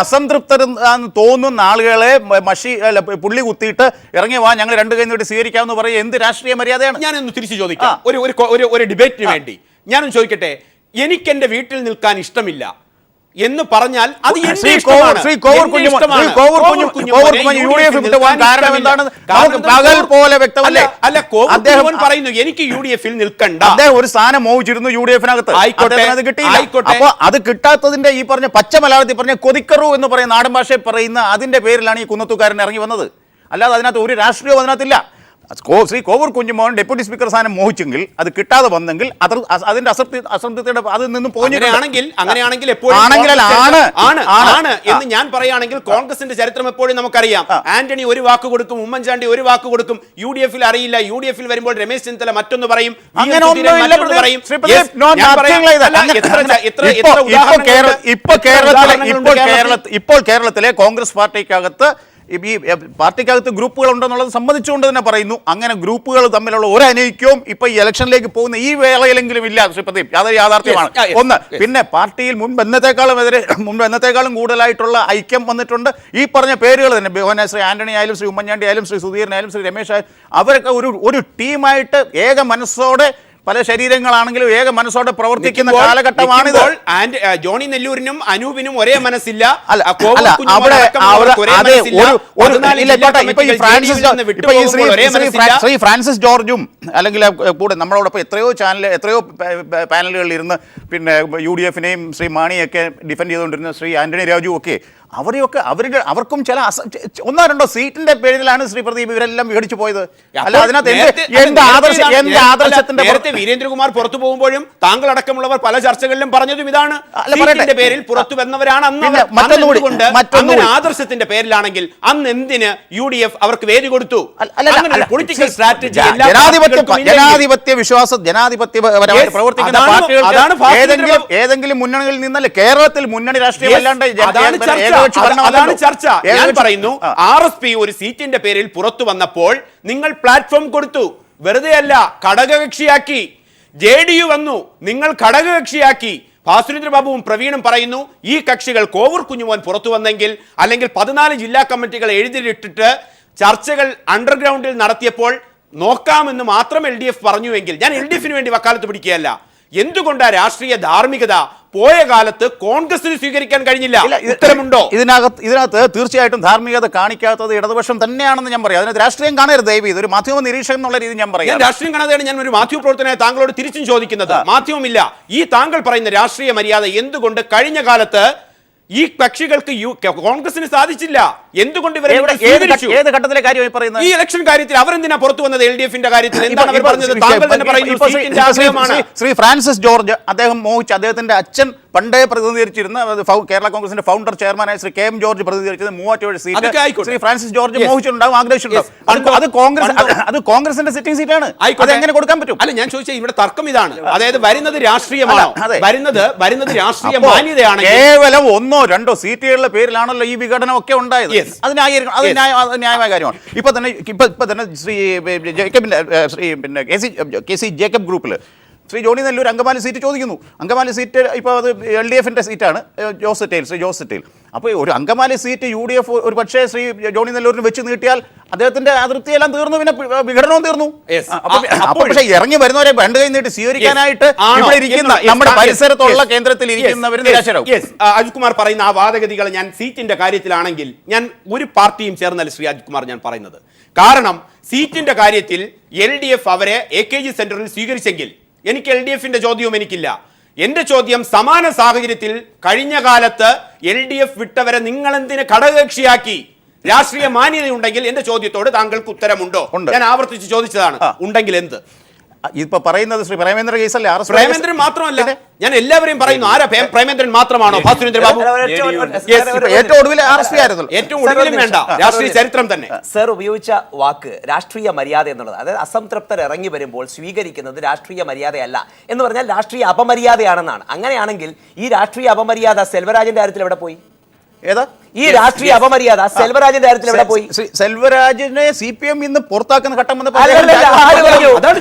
അസംതൃപ്തർ തോന്നുന്ന ആളുകളെ പുള്ളി കുത്തിയിട്ട് ഇറങ്ങി വാ, ഞങ്ങൾ രണ്ടു കൈ നീട്ടി സ്വീകരിക്കാമെന്ന് പറയും. എന്ത് രാഷ്ട്രീയ മര്യാദയാണ്? ഞാനൊന്ന് തിരിച്ചു ചോദിക്കാം. ഒരു ഡിബേറ്റിന് വേണ്ടി ഞാനൊന്ന് ചോദിക്കട്ടെ. എനിക്ക് എന്റെ വീട്ടിൽ നിൽക്കാൻ ഇഷ്ടമില്ല എന്ന് പറഞ്ഞാൽ അത് പറയുന്നു എനിക്ക് UDF-ൽ നിൽക്കണ്ട. ഒരു സ്ഥാനം മോഹിച്ചിരുന്നു UDF-നകത്ത്, അത് കിട്ടിയില്ല. അപ്പൊ അത് കിട്ടാത്തതിന്റെ ഈ പറഞ്ഞ പച്ച മലയാളത്തിൽ പറഞ്ഞ കൊതിക്കറു എന്ന് പറയുന്ന നാടൻ ഭാഷയിൽ പറയുന്ന അതിന്റെ പേരിലാണ് ഈ കുന്നത്തുകാരൻ ഇറങ്ങി വന്നത്. അല്ലാതെ അതിനകത്ത് ഒരു രാഷ്ട്രീയവും അതിനകത്തില്ല. ശ്രീ കോവൂർ കുഞ്ഞുമോൻ ഡെപ്യൂട്ടി സ്പീക്കർ സ്ഥാനം മോഹിച്ചെങ്കിൽ, അത് കിട്ടാതെ വന്നെങ്കിൽ അതിന്റെ അസംതൃപ്തിയുടെ അതിൽ നിന്നും അങ്ങനെയാണെങ്കിൽ എന്ന് ഞാൻ പറയുകയാണെങ്കിൽ കോൺഗ്രസിന്റെ ചരിത്രം എപ്പോഴും നമുക്കറിയാം. ആന്റണി ഒരു വാക്ക് കൊടുക്കും, ഉമ്മൻചാണ്ടി ഒരു വാക്ക് കൊടുക്കും. UDF-ൽ അറിയില്ല. UDF-ൽ വരുമ്പോൾ രമേശ് ചെന്നിത്തല മറ്റൊന്ന് പറയും. ഇപ്പോൾ കേരളത്തിലെ കോൺഗ്രസ് പാർട്ടിക്കകത്ത് ഈ പാർട്ടിക്കകത്ത് ഗ്രൂപ്പുകൾ ഉണ്ടെന്നുള്ളത് സമ്മതിച്ചുകൊണ്ട് തന്നെ പറയുന്നു. അങ്ങനെ ഗ്രൂപ്പുകൾ തമ്മിലുള്ള ഒരു അനൈക്യവും ഇപ്പൊ ഈ ഇലക്ഷനിലേക്ക് പോകുന്ന ഈ വേളയിലെങ്കിലും ഇല്ല ശ്രീ പ്രദീപ്. അതൊരു യാഥാർത്ഥ്യമാണ്. ഒന്ന്, പിന്നെ പാർട്ടിയിൽ മുൻപ് എന്നത്തെക്കാളും കൂടുതലായിട്ടുള്ള ഐക്യം വന്നിട്ടുണ്ട്. ഈ പറഞ്ഞ പേരുകൾ തന്നെ ശ്രീ ആന്റണി ആയാലും ശ്രീ ഉമ്മൻചാണ്ടി ആയാലും ശ്രീ സുധീരനായാലും ശ്രീ രമേശ് ആയാലും അവരൊക്കെ ഒരു ടീമായിട്ട് ഏക മനസ്സോടെ, പല ശരീരങ്ങളാണെങ്കിലും ഏക മനസ്സോടെ പ്രവർത്തിക്കുന്ന കാലഘട്ടമാണിത്. ജോണി നെല്ലൂരിനും അനൂപിനും ഒരേ മനസ്സില്ല. ശ്രീ ഫ്രാൻസിസ് ജോർജും അല്ലെങ്കിൽ കൂടെ നമ്മളോടൊപ്പം എത്രയോ പാനലുകളിൽ ഇരുന്ന് പിന്നെ UDF-നെയും ശ്രീ മാണിയൊക്കെ ഡിഫെൻഡ് ചെയ്തുകൊണ്ടിരുന്ന ശ്രീ ആന്റണി രാജു ഒക്കെ അവർക്കും ചില ഒന്നോ രണ്ടോ സീറ്റിന്റെ പേരിലാണ് ശ്രീ പ്രദീപ് ഇവരെല്ലാം വിഘടിച്ചു പോയത്. അല്ല, അതിനകത്ത് ആദർശത്തിന്റെ വീരേന്ദ്രകുമാർ പുറത്തു പോകുമ്പോഴും താങ്കൾ അടക്കമുള്ളവർ പല ചർച്ചകളിലും പറഞ്ഞതും ഇതാണ്. പേരിൽ പുറത്തു വന്നവരാണ് അന്ന്. ആദർശത്തിന്റെ പേരിലാണെങ്കിൽ അന്ന് എന്തിന് UDF അവർക്ക് വേദി കൊടുത്തു? പൊളിറ്റിക്കൽ സ്ട്രാറ്റജി, ജനാധിപത്യ വിശ്വാസം, ജനാധിപത്യപരമായി പ്രവർത്തിക്കുന്ന പാർട്ടികൾ ഏതെങ്കിലും മുന്നണികളിൽ നിന്നല്ലേ കേരളത്തിൽ മുന്നണി രാഷ്ട്രീയം അല്ലാണ്ട് അതാണ് ചർച്ച. ഞാൻ പറയുന്നു, RSP ഒരു സീറ്റിന്റെ പേരിൽ പുറത്തു വന്നപ്പോൾ നിങ്ങൾ പ്ലാറ്റ്ഫോം കൊടുത്തു. വെറുതെ അല്ല, ഘടകകക്ഷിയാക്കി. JDU വന്നു, നിങ്ങൾ ഘടകകക്ഷിയാക്കി. ഭാസുരേന്ദ്രബാബുവും പ്രവീണും പറയുന്നു, ഈ കക്ഷികൾ കോവൂർ കുഞ്ഞുമോൻ പുറത്തു വന്നെങ്കിൽ, അല്ലെങ്കിൽ 14 ജില്ലാ കമ്മിറ്റികൾ എഴുതിയിട്ടിട്ട് ചർച്ചകൾ അണ്ടർഗ്രൗണ്ടിൽ നടത്തിയപ്പോൾ നോക്കാമെന്ന് മാത്രം LDF പറഞ്ഞുവെങ്കിൽ, ഞാൻ LDF-ന് വേണ്ടി വക്കാലത്ത് പിടിക്കുകയല്ല, എന്തുകൊണ്ടാ രാഷ്ട്രീയ ധാർമ്മികത പോയ കാലത്ത് കോൺഗ്രസിന് സ്വീകരിക്കാൻ കഴിഞ്ഞില്ല? ഉത്തരമുണ്ടോ? ഇതിനകത്ത് തീർച്ചയായിട്ടും ധാർമ്മികത കാണിക്കാത്തത് ഇടതുപക്ഷം തന്നെയാണെന്ന് ഞാൻ പറയാം. അതിനകത്ത് രാഷ്ട്രീയം കാണരുത് ദയവ്. ഇതൊരു മാധ്യമ നിരീക്ഷകൻ എന്നുള്ള രീതി ഞാൻ പറയാം. രാഷ്ട്രീയം കാണാതെയാണ് ഞാൻ ഒരു മാധ്യമ പ്രവർത്തനമായി താങ്കളോട് തിരിച്ചും ചോദിക്കുന്നത്. മാധ്യമമില്ല. ഈ താങ്കൾ പറയുന്ന രാഷ്ട്രീയ മര്യാദ എന്തുകൊണ്ട് കഴിഞ്ഞ കാലത്ത് ഈ കക്ഷികൾക്ക് കോൺഗ്രസിന് സാധിച്ചില്ല? എന്തുകൊണ്ട് ഏത് ഘട്ടത്തിലെ കാര്യമായി പറയുന്നത്? ഈ ഇലക്ഷൻ കാര്യത്തിൽ അവരെന്തിനാ പുറത്തു വന്നത്? LDF-ന്റെ കാര്യത്തിൽ എന്താണ് അവർ പറഞ്ഞത്? താങ്കൾ തന്നെ പറയുന്നു ശ്രീ ഫ്രാൻസിസ് ജോർജ്, അദ്ദേഹം മോഹിച്ച്, അദ്ദേഹത്തിന്റെ അച്ഛൻ പണ്ടേ പ്രതിനിധീകരിച്ചിരുന്ന കേരള കോൺഗ്രസിന്റെ ഫൗണ്ടർ ചെയർമാനായ ശ്രീ KM ജോർജ് പ്രതിനിധീകരിച്ചത് Muvattupuzha seat Shri Francis George മോഹിച്ചിട്ടുണ്ടാവും, ആഗ്രഹിച്ചിട്ടുണ്ടാവും. അത് കോൺഗ്രസിന്റെ സിറ്റിംഗ് സീറ്റാണ്. അത് എങ്ങനെ കൊടുക്കാൻ പറ്റും? അല്ല, ഞാൻ ചോദിച്ചാൽ ഇവിടെ തർക്കം ഇതാണ്. അതായത് വരുന്നത് രാഷ്ട്രീയമാണോ? വരുന്നത് രാഷ്ട്രീയ മാന്യതയാണ്. കേവലം 1 or 2 സീറ്റുകളുടെ പേരിലാണല്ലോ ഈ വിഘടനം ഒക്കെ ഉണ്ടായത്. അത് ന്യായമായ കാര്യമാണ്. ഇപ്പൊ തന്നെ ശ്രീ KC ജേക്കബ് ഗ്രൂപ്പിൽ ശ്രീ ജോണി നെല്ലൂർ അങ്കമാലി സീറ്റ് ചോദിക്കുന്നു. അങ്കമാലി സീറ്റ് ഇപ്പോൾ അത് LDF-ന്റെ സീറ്റാണ്, ശ്രീ ജോസ് ടെയിൽ. അപ്പോൾ ഒരു അങ്കമാലി സീറ്റ് UDF ഒരു പക്ഷേ ശ്രീ ജോണി നെല്ലൂരിന് വെച്ച് നീട്ടിയാൽ അദ്ദേഹത്തിന്റെ അതിർത്തിയെല്ലാം തീർന്നു, പിന്നെ വിഘടനവും തീർന്നു. അപ്പോൾ പക്ഷേ ഇറങ്ങി വരുന്നവരെ രണ്ട് കൈ നീട്ടി സ്വീകരിക്കാനായിട്ട് ഇവിടെ ഇരിക്കുന്ന നമ്മുടെ പരിസരത്തുള്ള കേന്ദ്രത്തിൽ ഇരിക്കുന്നവർ നിരാശരാകും. അജിത് കുമാർ പറയുന്ന ആ വാദഗതികൾ ഞാൻ സീറ്റിന്റെ കാര്യത്തിലാണെങ്കിൽ ഞാൻ ഒരു പാർട്ടിയും ചേർന്നല്ല ശ്രീ അജിത് കുമാർ ഞാൻ പറയുന്നത്. കാരണം സീറ്റിന്റെ കാര്യത്തിൽ LDF അവരെ AKG സെന്ററിൽ സ്വീകരിച്ചെങ്കിൽ എനിക്ക് LDF-ന്റെ ചോദ്യവും എനിക്കില്ല. എന്റെ ചോദ്യം, സമാന സാഹചര്യത്തിൽ കഴിഞ്ഞ കാലത്ത് LDF വിട്ടവരെ നിങ്ങൾ എന്തിന് ഘടകകക്ഷിയാക്കി? രാഷ്ട്രീയ മാന്യതയുണ്ടെങ്കിൽ എന്റെ ചോദ്യത്തോട് താങ്കൾക്ക് ഉത്തരമുണ്ടോ? ഞാൻ ആവർത്തിച്ച് ചോദിച്ചതാണ്. ഉണ്ടെങ്കിൽ എന്ത്? ഇപ്പൊ പറയുന്നത് ശ്രീ പ്രേമേന്ദ്ര കേസല്ലേ? പ്രേമേന്ദ്രൻ മാത്രമല്ല, ഞാൻ എല്ലാവരെയും പറയുന്നു. ആരാ പ്രേമേന്ദ്രൻ മാത്രമാണോ? ഭാസുരേന്ദ്ര ബാബു ഏറ്റവും ഒടുവിൽ RSP ആയിരുന്നു. ഏറ്റവും ഒടുവിലും വേണ്ട, രാഷ്ട്രീയ ചരിത്രം തന്നെ. സർ ഉപയോഗിച്ച വാക്ക് രാഷ്ട്രീയ മര്യാദ എന്നുള്ളത്, അതായത് അസംതൃപ്തർ ഇറങ്ങി വരുമ്പോൾ സ്വീകരിക്കുന്നത് രാഷ്ട്രീയ മര്യാദയല്ല എന്ന് പറഞ്ഞാൽ രാഷ്ട്രീയ അപമര്യാദയാണെന്നാണ്. അങ്ങനെയാണെങ്കിൽ ഈ രാഷ്ട്രീയ അപമര്യാദ സെൽവരാജിന്റെ കാര്യത്തിൽ എവിടെ പോയി? ഏതാ ഈ രാഷ്ട്രീയ അപമര്യാദ സെൽവരാജിന്റെ കാര്യത്തിൽ എവിടെ പോയി? സെൽവരാജിനെ CPM ഇന്ന് പുറത്താക്കുന്ന ഘട്ടം വന്നപ്പോൾ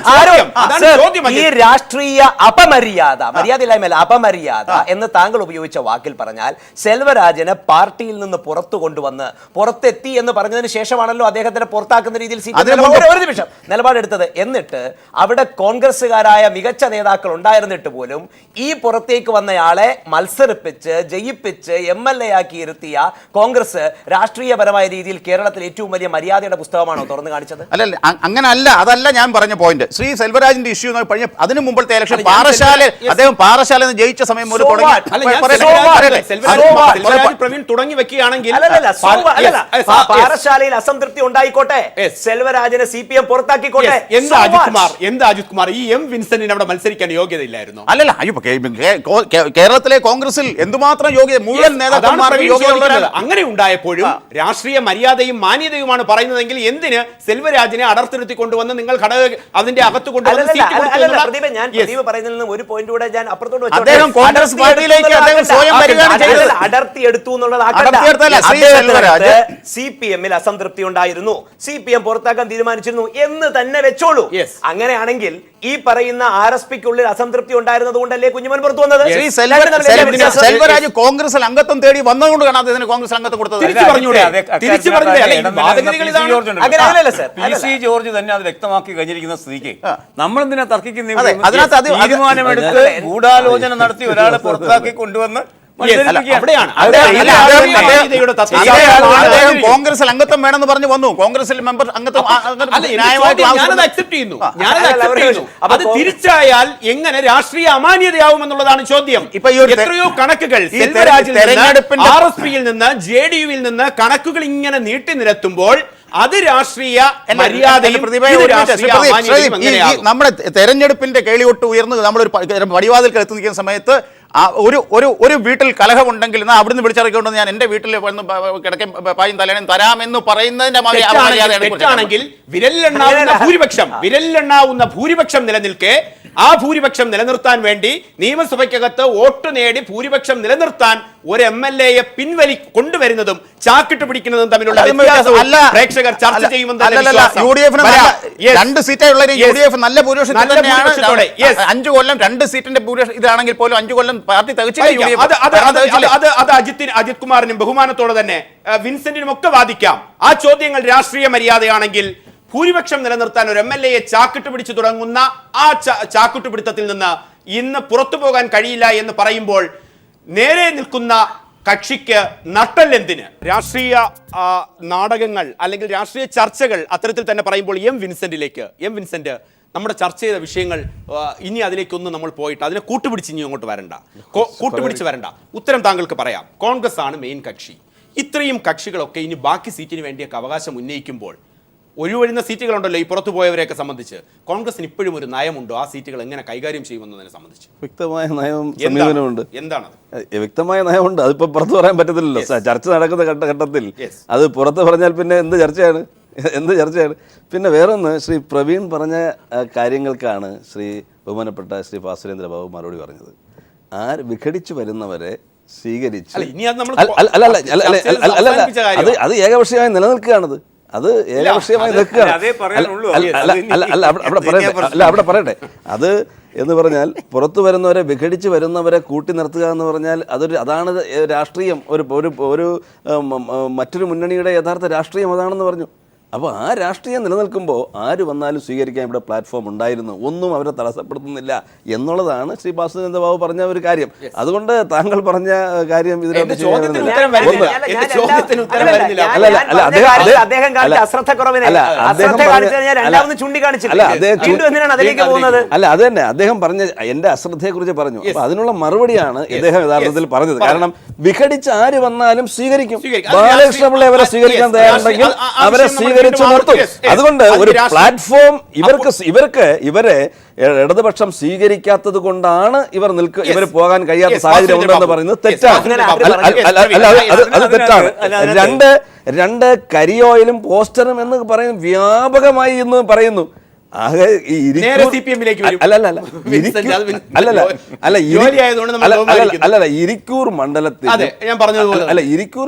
ഈ രാഷ്ട്രീയ അപമര്യാദ, മര്യാദയില്ലായ്മല്ല, അപമര്യാദ എന്ന് താങ്കൾ ഉപയോഗിച്ച വാക്കിൽ പറഞ്ഞാൽ സെൽവരാജിനെ പാർട്ടിയിൽ നിന്ന് പുറത്തു കൊണ്ടുവന്ന് പുറത്തെത്തി എന്ന് പറഞ്ഞതിന് ശേഷമാണല്ലോ അദ്ദേഹത്തിനെ പുറത്താക്കുന്ന രീതിയിൽ ഒരു നിമിഷം നിലപാടെടുത്തത്. എന്നിട്ട് അവിടെ കോൺഗ്രസ്സുകാരായ മികച്ച നേതാക്കൾ ഉണ്ടായിരുന്നിട്ട് പോലും ഈ പുറത്തേക്ക് വന്നയാളെ മത്സരിപ്പിച്ച് ജയിപ്പിച്ച് MLA ആക്കി ഇരുത്തിയ കോൺഗ്രസ് രാഷ്ട്രീയപരമായ രീതിയിൽ കേരളത്തിൽ ഏറ്റവും വലിയ മര്യാദയുടെ പുസ്തകമാണോ തുറന്നു കാണിച്ചത്? അല്ലല്ല, അങ്ങനെ അല്ല. അതല്ല ഞാൻ പറഞ്ഞ പോയിന്റ്. ശ്രീ സെൽവരാജിന്റെ ഇഷ്യൂ പറഞ്ഞ അതിനു മുമ്പത്തെ ഇലക്ഷൻ അദ്ദേഹം പാറശാല ജയിച്ച സമയം മുതൽ തുടങ്ങി വെക്കുകയാണെങ്കിൽ പാറശാലയിൽ അസംതൃപ്തി ഉണ്ടായിക്കോട്ടെ, സെൽവരാജിനെ CPM പുറത്താക്കിക്കോട്ടെ. എന്താ അജിത് കുമാർ ഈ വിൻസെന്റിന് അവിടെ മത്സരിക്കാൻ യോഗ്യതയില്ലായിരുന്നു? അല്ലല്ല, കേരളത്തിലെ കോൺഗ്രസിൽ എന്തുമാത്രം യോഗ്യത, മുഴുവൻ നേതാക്കന്മാർക്ക് യോഗ്യത. അങ്ങനെ ഉണ്ടായപ്പോഴും രാഷ്ട്രീയ മര്യാദയും മാന്യതയുമാണ് പറയുന്നതെങ്കിൽ എന്തിന് സെൽവരാജിനെ അടർത്തിരുത്തി കൊണ്ടുവന്ന് നിങ്ങൾ അതിന്റെ അകത്ത് കൊണ്ടുവന്ന് ഒരു പോയിന്റ് കൂടെ ഞാൻ അപ്പുറത്തോട്ട് അദ്ദേഹം കോൺഗ്രസ് പാർട്ടിയിലേക്ക് അടർത്തിയെടുത്തു എന്നുള്ളത് CPM-ൽ അസംതൃപ്തി ഉണ്ടായിരുന്നു, CPM പുറത്താക്കാൻ തീരുമാനിച്ചിരുന്നു എന്ന് തന്നെ വെച്ചോളൂ. അങ്ങനെയാണെങ്കിൽ ഈ പറയുന്ന RSPക്കുള്ളിൽ അസംതൃപ്തി ഉണ്ടായിരുന്നത് കൊണ്ടല്ലേ കുഞ്ഞുമൻ പുറത്തു വന്നത്? സെൽവരാജ് കോൺഗ്രസിൽ അംഗത്വം തേടി വന്നതുകൊണ്ട് കാണാതെ കോൺഗ്രസ് അംഗത്വം കൊടുത്തത്. PC ജോർജ് തന്നെ അത് വ്യക്തമാക്കി കഴിഞ്ഞിരിക്കുന്ന സ്ഥിതിക്ക് നമ്മൾ എന്തിനാ തർക്കിക്കുന്ന? തീരുമാനമെടുത്ത് ഗൂഢാലോചന നടത്തി ഒരാളെ പുറത്താക്കി കൊണ്ടുവന്ന് കോൺഗ്രസിൽ അംഗത്വം വേണമെന്ന് പറഞ്ഞു വന്നു. കോൺഗ്രസിൽ മെമ്പർ അംഗത്വം അത് തിരിച്ചായാൽ എങ്ങനെ രാഷ്ട്രീയ അമാന്യതയാവുമെന്നുള്ളതാണ് ചോദ്യം. ഇപ്പൊ എത്രയോ കണക്കുകൾ RSPയിൽ നിന്ന് JDU-വിൽ നിന്ന് കണക്കുകൾ ഇങ്ങനെ നീട്ടി നിരത്തുമ്പോൾ അത് രാഷ്ട്രീയ മര്യാദയും നമ്മുടെ തെരഞ്ഞെടുപ്പിന്റെ കേളിയൊട്ട് ഉയർന്ന് നമ്മളൊരു പടിവാതിൽ എത്തി നിൽക്കുന്ന സമയത്ത് ഒരു വീട്ടിൽ കലഹമുണ്ടെങ്കിൽ അവിടുന്ന് വിളിച്ചിറക്കിക്കൊണ്ടെന്ന് ഞാൻ എന്റെ വീട്ടിൽ കിടക്കൻ പായും തലേനും തരാമെന്ന് പറയുന്നതിന്റെ വിരലിലെണ്ണാവുന്ന ഭൂരിപക്ഷം നിലനിൽക്കെ ആ ഭൂരിപക്ഷം നിലനിർത്താൻ വേണ്ടി നിയമസഭയ്ക്കകത്ത് വോട്ട് നേടി ഭൂരിപക്ഷം നിലനിർത്താൻ ഒരു MLA-യെ കൊണ്ടുവരുന്നതും ചാക്കിട്ട് പിടിക്കുന്നതും തമ്മിലുള്ള പ്രേക്ഷകർ ചർച്ച ചെയ്യുമെന്ന് 2 സീറ്റേ ഉള്ള UDF നല്ല ഭൂരിപക്ഷത്തോടെ 5 കൊല്ലം 2 സീറ്റിന്റെ ഭൂരിപക്ഷം ഇതാണെങ്കിൽ പോലും 5 കൊല്ലം പാർട്ടി അജിത് കുമാറിനും ബഹുമാനത്തോടെ തന്നെ വിൻസെന്റിനും ഒക്കെ വാദിക്കാം. ആ ചോദ്യങ്ങൾ രാഷ്ട്രീയ മര്യാദയാണെങ്കിൽ ഭൂരിപക്ഷം നിലനിർത്താൻ ഒരു MLA-യെ ചാക്കിട്ട് പിടിച്ചു തുടങ്ങുന്ന ആ ചാക്കിട്ട് പിടുത്തത്തിൽ നിന്ന് ഇന്ന് പുറത്തു പോകാൻ കഴിയില്ല എന്ന് പറയുമ്പോൾ നേരെ നിൽക്കുന്ന കക്ഷിക്ക് നട്ടല്ലെന്തിന്? രാഷ്ട്രീയ നാടകങ്ങൾ അല്ലെങ്കിൽ രാഷ്ട്രീയ ചർച്ചകൾ അത്തരത്തിൽ തന്നെ പറയുമ്പോൾ വിൻസെന്റ് നമ്മുടെ ചർച്ച ചെയ്ത വിഷയങ്ങൾ ഇനി അതിലേക്കൊന്നും നമ്മൾ പോയിട്ട് അതിനെ കൂട്ടുപിടിച്ച് ഇനി അങ്ങോട്ട് വരണ്ട. ഉത്തരം താങ്കൾക്ക് പറയാം. കോൺഗ്രസ് ആണ് മെയിൻ കക്ഷി. ഇത്രയും കക്ഷികളൊക്കെ ഇനി ബാക്കി സീറ്റിന് വേണ്ടിയൊക്കെ അവകാശം ഉന്നയിക്കുമ്പോൾ ഒഴിവഴുന്ന സീറ്റുകളുണ്ടല്ലോ ഈ പുറത്തു പോയവരെയൊക്കെ സംബന്ധിച്ച്, കോൺഗ്രസിന് ഇപ്പോഴും ഒരു നയമുണ്ടോ ആ സീറ്റുകൾ എങ്ങനെ കൈകാര്യം ചെയ്യുമെന്നതിനെ സംബന്ധിച്ച്? വ്യക്തമായ നയവും സമീപനമുണ്ട്. എന്താണ് വ്യക്തമായ നയമുണ്ട്. അതിപ്പോ പുറത്തു പറയാൻ പറ്റത്തില്ലല്ലോ. ചർച്ച നടക്കുന്ന ഘട്ടത്തിൽ അത് പുറത്ത് പറഞ്ഞാൽ പിന്നെ എന്ത് ചർച്ചയാണ്? പിന്നെ വേറൊന്ന്, ശ്രീ പ്രവീൺ പറഞ്ഞ കാര്യങ്ങൾക്കാണ് ബഹുമാനപ്പെട്ട ശ്രീ ഭാസുരേന്ദ്ര ബാബു മറുപടി പറഞ്ഞത്. വിഘടിച്ചു വരുന്നവരെ സ്വീകരിച്ച് അത് ഏകപക്ഷീയമായി നിലനിൽക്കുകയാണത്. അത് ഏകപക്ഷീയമായി നിൽക്കുകയാണ്. അവിടെ പറയട്ടെ. അത് എന്ന് പറഞ്ഞാൽ പുറത്തു വരുന്നവരെ വിഘടിച്ച് വരുന്നവരെ കൂട്ടി നിർത്തുക എന്ന് പറഞ്ഞാൽ അതാണ് രാഷ്ട്രീയം. ഒരു മറ്റൊരു മുന്നണിയുടെ യഥാർത്ഥ രാഷ്ട്രീയം അതാണെന്ന് പറഞ്ഞു. അപ്പോൾ ആ രാഷ്ട്രീയം നിലനിൽക്കുമ്പോൾ ആര് വന്നാലും സ്വീകരിക്കാൻ ഇവിടെ പ്ലാറ്റ്ഫോം ഉണ്ടായിരുന്നു, ഒന്നും അവരെ തടസ്സപ്പെടുത്തുന്നില്ല എന്നുള്ളതാണ് ശ്രീ ബാസുദേവ ബാബു പറഞ്ഞ ഒരു കാര്യം. അതുകൊണ്ട് താങ്കൾ പറഞ്ഞ കാര്യം എന്റെ ചോദ്യത്തിന് ഉത്തരം വരുന്നില്ല. എന്റെ ചോദ്യത്തിന് ഉത്തരം വരുന്നില്ല. അദ്ദേഹം കാണിച്ച അശ്രദ്ധക്കുറവിനെ ചൂണ്ടിക്കാണിച്ചില്ല. അല്ല അത് തന്നെ അദ്ദേഹം പറഞ്ഞ എന്റെ അശ്രദ്ധയെ കുറിച്ച് പറഞ്ഞു. അപ്പൊ അതിനുള്ള മറുപടിയാണ് ഇദ്ദേഹം യഥാർത്ഥത്തിൽ പറഞ്ഞത്. കാരണം വിഘടിച്ച് ആര് വന്നാലും സ്വീകരിക്കും. ബാലകൃഷ്ണപിള്ള അവരെ സ്വീകരിക്കാൻ തയ്യാറുണ്ടെങ്കിൽ അവരെ സ്വീകരിച്ചു നിർത്തും. അതുകൊണ്ട് ഒരു പ്ലാറ്റ്ഫോം ഇവരെ ഇടതുപക്ഷം സ്വീകരിക്കാത്തത് കൊണ്ടാണ് ഇവർ പോകാൻ കഴിയാത്ത സാഹചര്യം ഉണ്ടെന്ന് പറയുന്നത് തെറ്റാണ്. അത് തെറ്റാണ്. രണ്ട് കരിയോയിലും പോസ്റ്ററും എന്ന് പറയുന്നത് വ്യാപകമായി എന്ന് പറയുന്നു. ഇരിക്കൂർ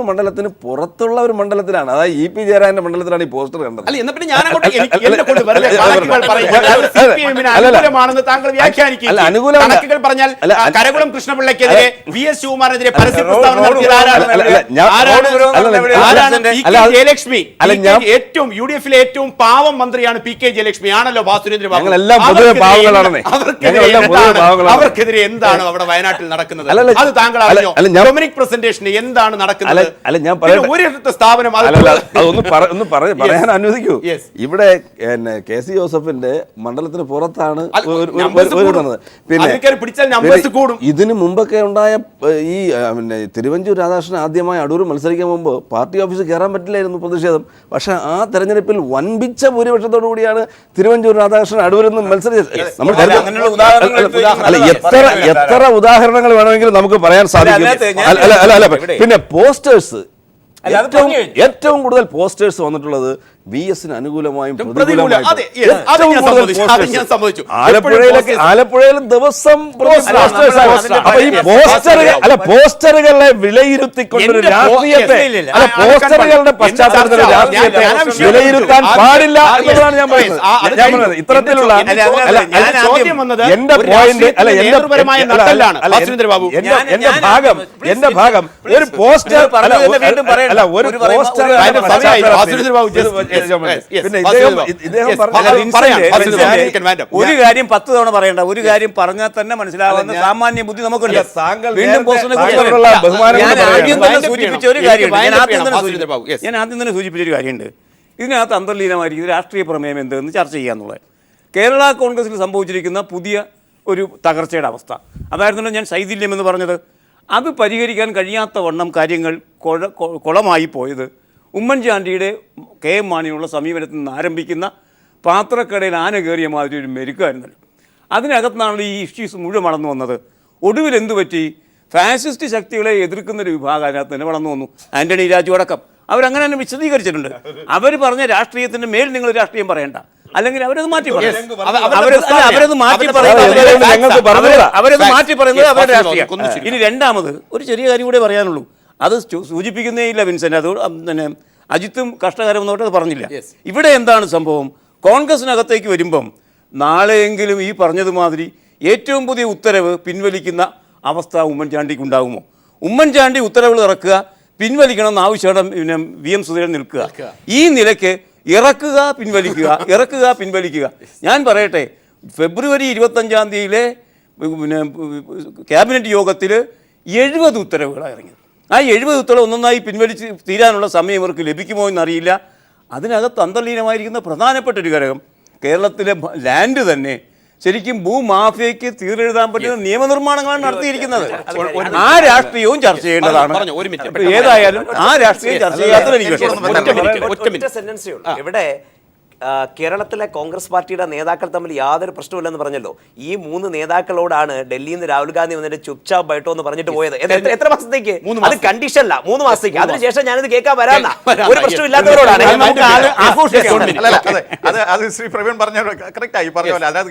മണ്ഡലത്തിന് പുറത്തുള്ള ഒരു മണ്ഡലത്തിലാണ്, അതായത് ഇ പി ജയരാജന്റെ മണ്ഡലത്തിലാണ് ഈ പോസ്റ്റർ കണ്ടത്. അനുകൂലമാണെന്ന് പറഞ്ഞാൽ കരകുളം കൃഷ്ണപിള്ളക്കെതിരെ വി എസ് ശിവകുമാറിനെതിരെ പരസ്യ പ്രസ്താവന ജയലക്ഷ്മി. ഏറ്റവും യു ഡി എഫിലെ ഏറ്റവും പാവം മന്ത്രിയാണ് പി കെ ജയലക്ഷ്മി ആണല്ലോ സുരേന്ദ്ര ബാബു. അവർക്കെതിരെ എന്താണ് അവിടെ വയനാട്ടിൽ നടക്കുന്നത്? അത് താങ്കൾ അറിഞ്ഞോ? ഡൊമിനിക് പ്രസന്റേഷന് എന്താണ് നടക്കുന്നത്? ഒരു സ്ഥാപനം ഒന്ന് പറയാൻ അനുവദിക്കൂ. ഇവിടെ കെ സി ജോസഫിന്റെ മണ്ഡലത്തിന് പുറത്താണ് ഇതിനു മുമ്പൊക്കെ ഉണ്ടായ ഈ തിരുവഞ്ചൂർ രാധാകൃഷ്ണൻ ആദ്യമായി അടൂർ മത്സരിക്കാൻ മുമ്പ് പാർട്ടി ഓഫീസിൽ കയറാൻ പറ്റില്ലായിരുന്നു പ്രതിഷേധം. പക്ഷെ ആ തെരഞ്ഞെടുപ്പിൽ വൻപിച്ച ഭൂരിപക്ഷത്തോടു കൂടിയാണ് തിരുവഞ്ചൂർ രാധാകൃഷ്ണൻ അടൂരിൽ നിന്ന് മത്സരിച്ചത്. എത്ര ഉദാഹരണങ്ങൾ വേണമെങ്കിലും നമുക്ക് പറയാൻ സാധിക്കും. പിന്നെ പോസ്റ്റേഴ്സ് ഏറ്റവും കൂടുതൽ പോസ്റ്റേഴ്സ് വന്നിട്ടുള്ളത് വി എസിന് അനുകൂലമായും ആലപ്പുഴയിലും ദിവസം പോസ്റ്ററുകളെ വിലയിരുത്തിക്കൊണ്ടൊരു രാഷ്ട്രീയത്തെ പോസ്റ്ററുകളുടെ പശ്ചാത്തലത്തിൽ രാഷ്ട്രീയത്തെ വിലയിരുത്താൻ പാടില്ല എന്നുള്ളതാണ് ഞാൻ പറയുന്നത്. ഇത്തരത്തിലുള്ള എന്റെ ഭാഗം ഒരു പോസ്റ്റർ ഒരു കാര്യം 10 തവണ പറയണ്ട, ഒരു കാര്യം പറഞ്ഞാൽ തന്നെ മനസ്സിലാവുന്ന സാമാന്യ ബുദ്ധി നമുക്കുണ്ട്. വീണ്ടും സൂചിപ്പിച്ച ഒരു കാര്യം ഞാൻ ആദ്യം തന്നെ സൂചിപ്പിച്ചൊരു കാര്യമുണ്ട്. ഇതിനകത്ത് അന്തർലീനമായിരിക്കും രാഷ്ട്രീയ പ്രമേയം എന്തെന്ന് ചർച്ച ചെയ്യാന്നുള്ളത്. കേരള കോൺഗ്രസിൽ സംഭവിച്ചിരിക്കുന്ന പുതിയ ഒരു തകർച്ചയുടെ അവസ്ഥ അതായിരുന്നല്ലോ ഞാൻ ശൈഥില്യം എന്ന് പറഞ്ഞത്. അത് പരിഹരിക്കാൻ കഴിയാത്ത വണ്ണം കാര്യങ്ങൾ കുളമായി പോയത് ഉമ്മൻചാണ്ടിയുടെ കെ എം മാണിയുള്ള സമീപനത്തിൽ നിന്ന് ആരംഭിക്കുന്ന പാത്രക്കടയിൽ ആന കയറിയ മാതിരി ഒരു മെരുക്കായിരുന്നല്ലോ. അതിനകത്തുനിന്നാണ് ഈ ഇഷ്യൂസ് മുഴുവൻ വളർന്നു വന്നത്. ഒടുവിൽ എന്തു പറ്റി? ഫാസിസ്റ്റ് ശക്തികളെ എതിർക്കുന്നൊരു വിഭാഗം അതിനകത്ത് തന്നെ വളർന്നു വന്നു. ആന്റണി രാജു അടക്കം അവരങ്ങനെ തന്നെ വിശദീകരിച്ചിട്ടുണ്ട്. അവർ പറഞ്ഞ രാഷ്ട്രീയത്തിൻ്റെ മേൽ നിങ്ങൾ രാഷ്ട്രീയം പറയണ്ട, അല്ലെങ്കിൽ അവരത് മാറ്റി പറയും. അവരത് മാറ്റി പറയുന്നത് അവരുടെ രാഷ്ട്രീയം. ഇനി രണ്ടാമത് ഒരു ചെറിയ കാര്യം കൂടെ പറയാനുള്ളൂ. അത് സൂചിപ്പിക്കുന്നേ ഇല്ല വിൻസെൻ്റ്. അത് പിന്നെ അജിത്തും കഷ്ടകരമെന്നോട്ട് അത് പറഞ്ഞില്ല. ഇവിടെ എന്താണ് സംഭവം? കോൺഗ്രസിനകത്തേക്ക് വരുമ്പം നാളെയെങ്കിലും ഈ പറഞ്ഞതുമാതിരി ഏറ്റവും പുതിയ ഉത്തരവ് പിൻവലിക്കുന്ന അവസ്ഥ ഉമ്മൻചാണ്ടിക്ക് ഉണ്ടാകുമോ? ഉമ്മൻചാണ്ടി ഉത്തരവുകൾ ഇറക്കുക, പിൻവലിക്കണമെന്ന് ആവശ്യമാണ് പിന്നെ വി എം സുധീരൻ നിൽക്കുക. ഈ നിലയ്ക്ക് ഇറക്കുക പിൻവലിക്കുക. ഞാൻ പറയട്ടെ, ഫെബ്രുവരി 25 പിന്നെ ക്യാബിനറ്റ് യോഗത്തിൽ 70 ഉത്തരവുകളാണ് ഇറങ്ങിയത്. ആ 70 ഉത്തരവ് ഒന്നൊന്നായി പിൻവലിച്ച് തീരാനുള്ള സമയം ഇവർക്ക് ലഭിക്കുമോ എന്നറിയില്ല. അതിനകത്ത് അന്തർലീനമായിരിക്കുന്ന പ്രധാനപ്പെട്ട ഒരു ഘടകം കേരളത്തിലെ ലാൻഡ് തന്നെ ശരിക്കും ഭൂമാഫിയയ്ക്ക് തീരെഴുതാൻ പറ്റുന്ന നിയമനിർമ്മാണങ്ങളാണ് നടത്തിയിരിക്കുന്നത്. ആ രാഷ്ട്രീയവും ചർച്ച ചെയ്യേണ്ടതാണ്. ഏതായാലും ആ രാഷ്ട്രീയം ചർച്ച ചെയ്യാത്തത് എനിക്ക് ഇവിടെ കേരളത്തിലെ കോൺഗ്രസ് പാർട്ടിയുടെ നേതാക്കൾ തമ്മിൽ യാതൊരു പ്രശ്നമില്ലെന്ന് പറഞ്ഞല്ലോ. ഈ 3 നേതാക്കളോടാണ് ഡൽഹിയിൽ നിന്ന് രാഹുൽ ഗാന്ധി വന്നിട്ട് ചുപ്ചാപ്പ് ബൈട്ടോ എന്ന് പറഞ്ഞിട്ട് പോയത്. എത്ര മാസത്തേക്ക്? അത് കണ്ടീഷനല്ല, 3 മാസത്തേക്ക്. അതിനുശേഷം ഞാനിത് കേൾക്കാൻ വരാന്ന ഒരു പ്രശ്നമില്ലാത്തവരോടാണ്. അത് ശ്രീ പ്രവീൺ പറഞ്ഞ കറക്റ്റ് ആയി പറഞ്ഞ പോലെ, അതായത്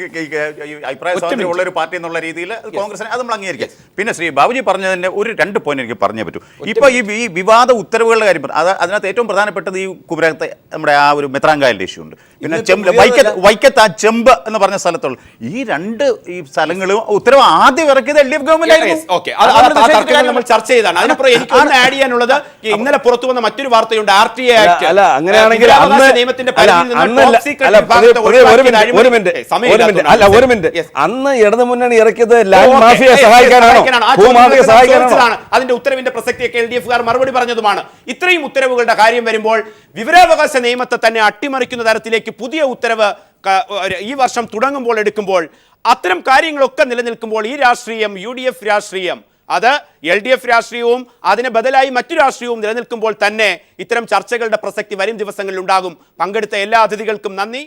അഭിപ്രായ സ്വാതന്ത്ര്യം ഉള്ള ഒരു പാർട്ടി എന്നുള്ള രീതിയിൽ കോൺഗ്രസിനെ അത് നമ്മൾ അംഗീകരിക്കാം. പിന്നെ ശ്രീ ബാബുജി പറഞ്ഞതിന്റെ 2 പോയിന്റ് എനിക്ക് പറഞ്ഞേ പറ്റൂ. ഇപ്പൊ ഈ വിവാദ ഉത്തരവുകളുടെ കാര്യം അതിനകത്ത് ഏറ്റവും പ്രധാനപ്പെട്ടത് ഈ കുമരകത്തെ നമ്മുടെ ആ ഒരു മെത്രാങ്കായലിന്റെ ഇഷ്യൂ ഉണ്ട്. പിന്നെ ഇന്നിപ്പോ വൈക്കത്ത് ആ ചെമ്പ് എന്ന് പറഞ്ഞ സ്ഥലത്തുള്ള ഈ രണ്ട് ഈ സ്ഥലങ്ങളും ഉത്തരവ് ആദ്യം ഇറക്കിയത് LDF ഗവൺമെന്റ് ആയിരുന്നു. ഓക്കെ, നമ്മൾ ചർച്ച ചെയ്താണ്. അതിനപ്പുറം എനിക്ക് ഒന്ന് ആഡ് ചെയ്യാനുള്ളത്, ഇന്നലെ പുറത്തു വന്ന മറ്റൊരു വാർത്തയുണ്ട്. RTA ആക്ട് അല്ല, അങ്ങനെയാണെങ്കിൽ നിയമത്തിന്റെ പരിധിയിൽ നിന്ന് top secret വിഭാഗത്തെ ഒഴിവാക്കിയത് ഒരു മിനിറ്റ് അന്ന് ഇടതുമുന്നണി ഇറക്കിയത് ലാൻഡ് മാഫിയെ സഹായിക്കാനാണോ, ഭൂമാഫിയെ സഹായിക്കാനാണോ? അതിന്റെ ഉത്തരവിന്റെ പ്രസക്തിയൊക്കെ LDF-കാർ മറുപടി പറഞ്ഞതുമാണ്. ഇത്രയും ഉത്തരവുകളുടെ കാര്യം വരുമ്പോൾ വിവരാവകാശ നിയമത്തെ തന്നെ അട്ടിമറിക്കുന്ന തരത്തിലേക്ക് പുതിയ ഉത്തരവ് ഈ വർഷം തുടങ്ങുമ്പോൾ എടുക്കുമ്പോൾ, അത്തരം കാര്യങ്ങളൊക്കെ നിലനിൽക്കുമ്പോൾ ഈ രാഷ്ട്രീയം, UDF രാഷ്ട്രീയം, അത് LDF രാഷ്ട്രീയവും അതിന് ബദലായി മറ്റു രാഷ്ട്രീയവും നിലനിൽക്കുമ്പോൾ തന്നെ ഇത്തരം ചർച്ചകളുടെ പ്രസക്തി വരും ദിവസങ്ങളിൽ ഉണ്ടാകും. പങ്കെടുത്ത എല്ലാ അതിഥികൾക്കും നന്ദി.